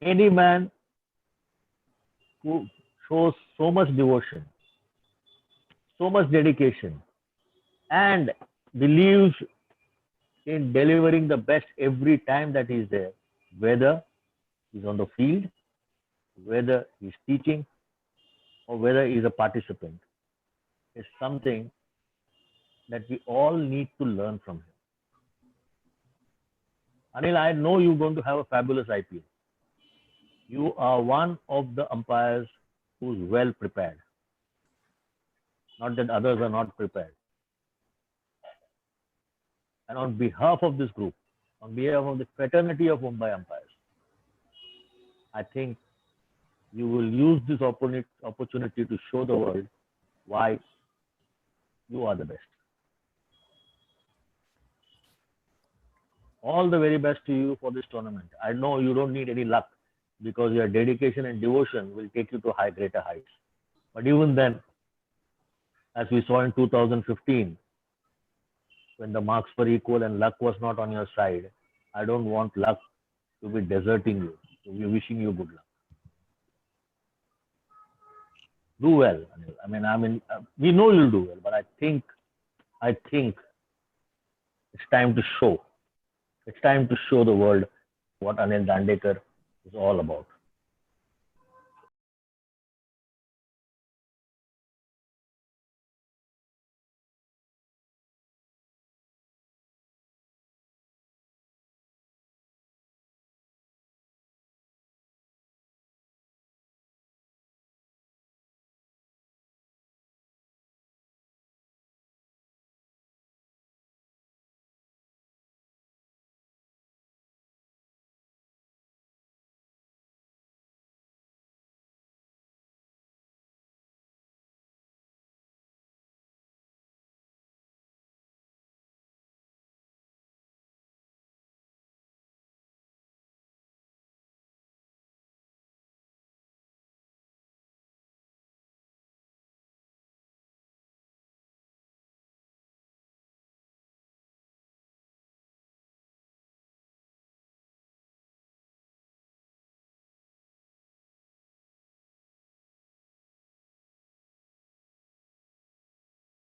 Any man who shows so much devotion, so much dedication, and believes in delivering the best every time that he's there, whether he's on the field, whether he's teaching, or whether he's a participant, is something that we all need to learn from him. Anil, I know you're going to have a fabulous IPL. You are one of the umpires who's well prepared. Not that others are not prepared. And on behalf of this group, on behalf of the fraternity of Mumbai umpires, I think you will use this opportunity to show the world why you are the best. All the very best to you for this tournament. I know you don't need any luck because your dedication and devotion will take you to greater heights. But even then, as we saw in 2015, when the marks were equal and luck was not on your side, I don't want luck to be deserting you, to be wishing you good luck. Do well, Anil. I mean, we know you'll do well, but I think it's time to show. It's time to show the world what Anil Dandekar is all about.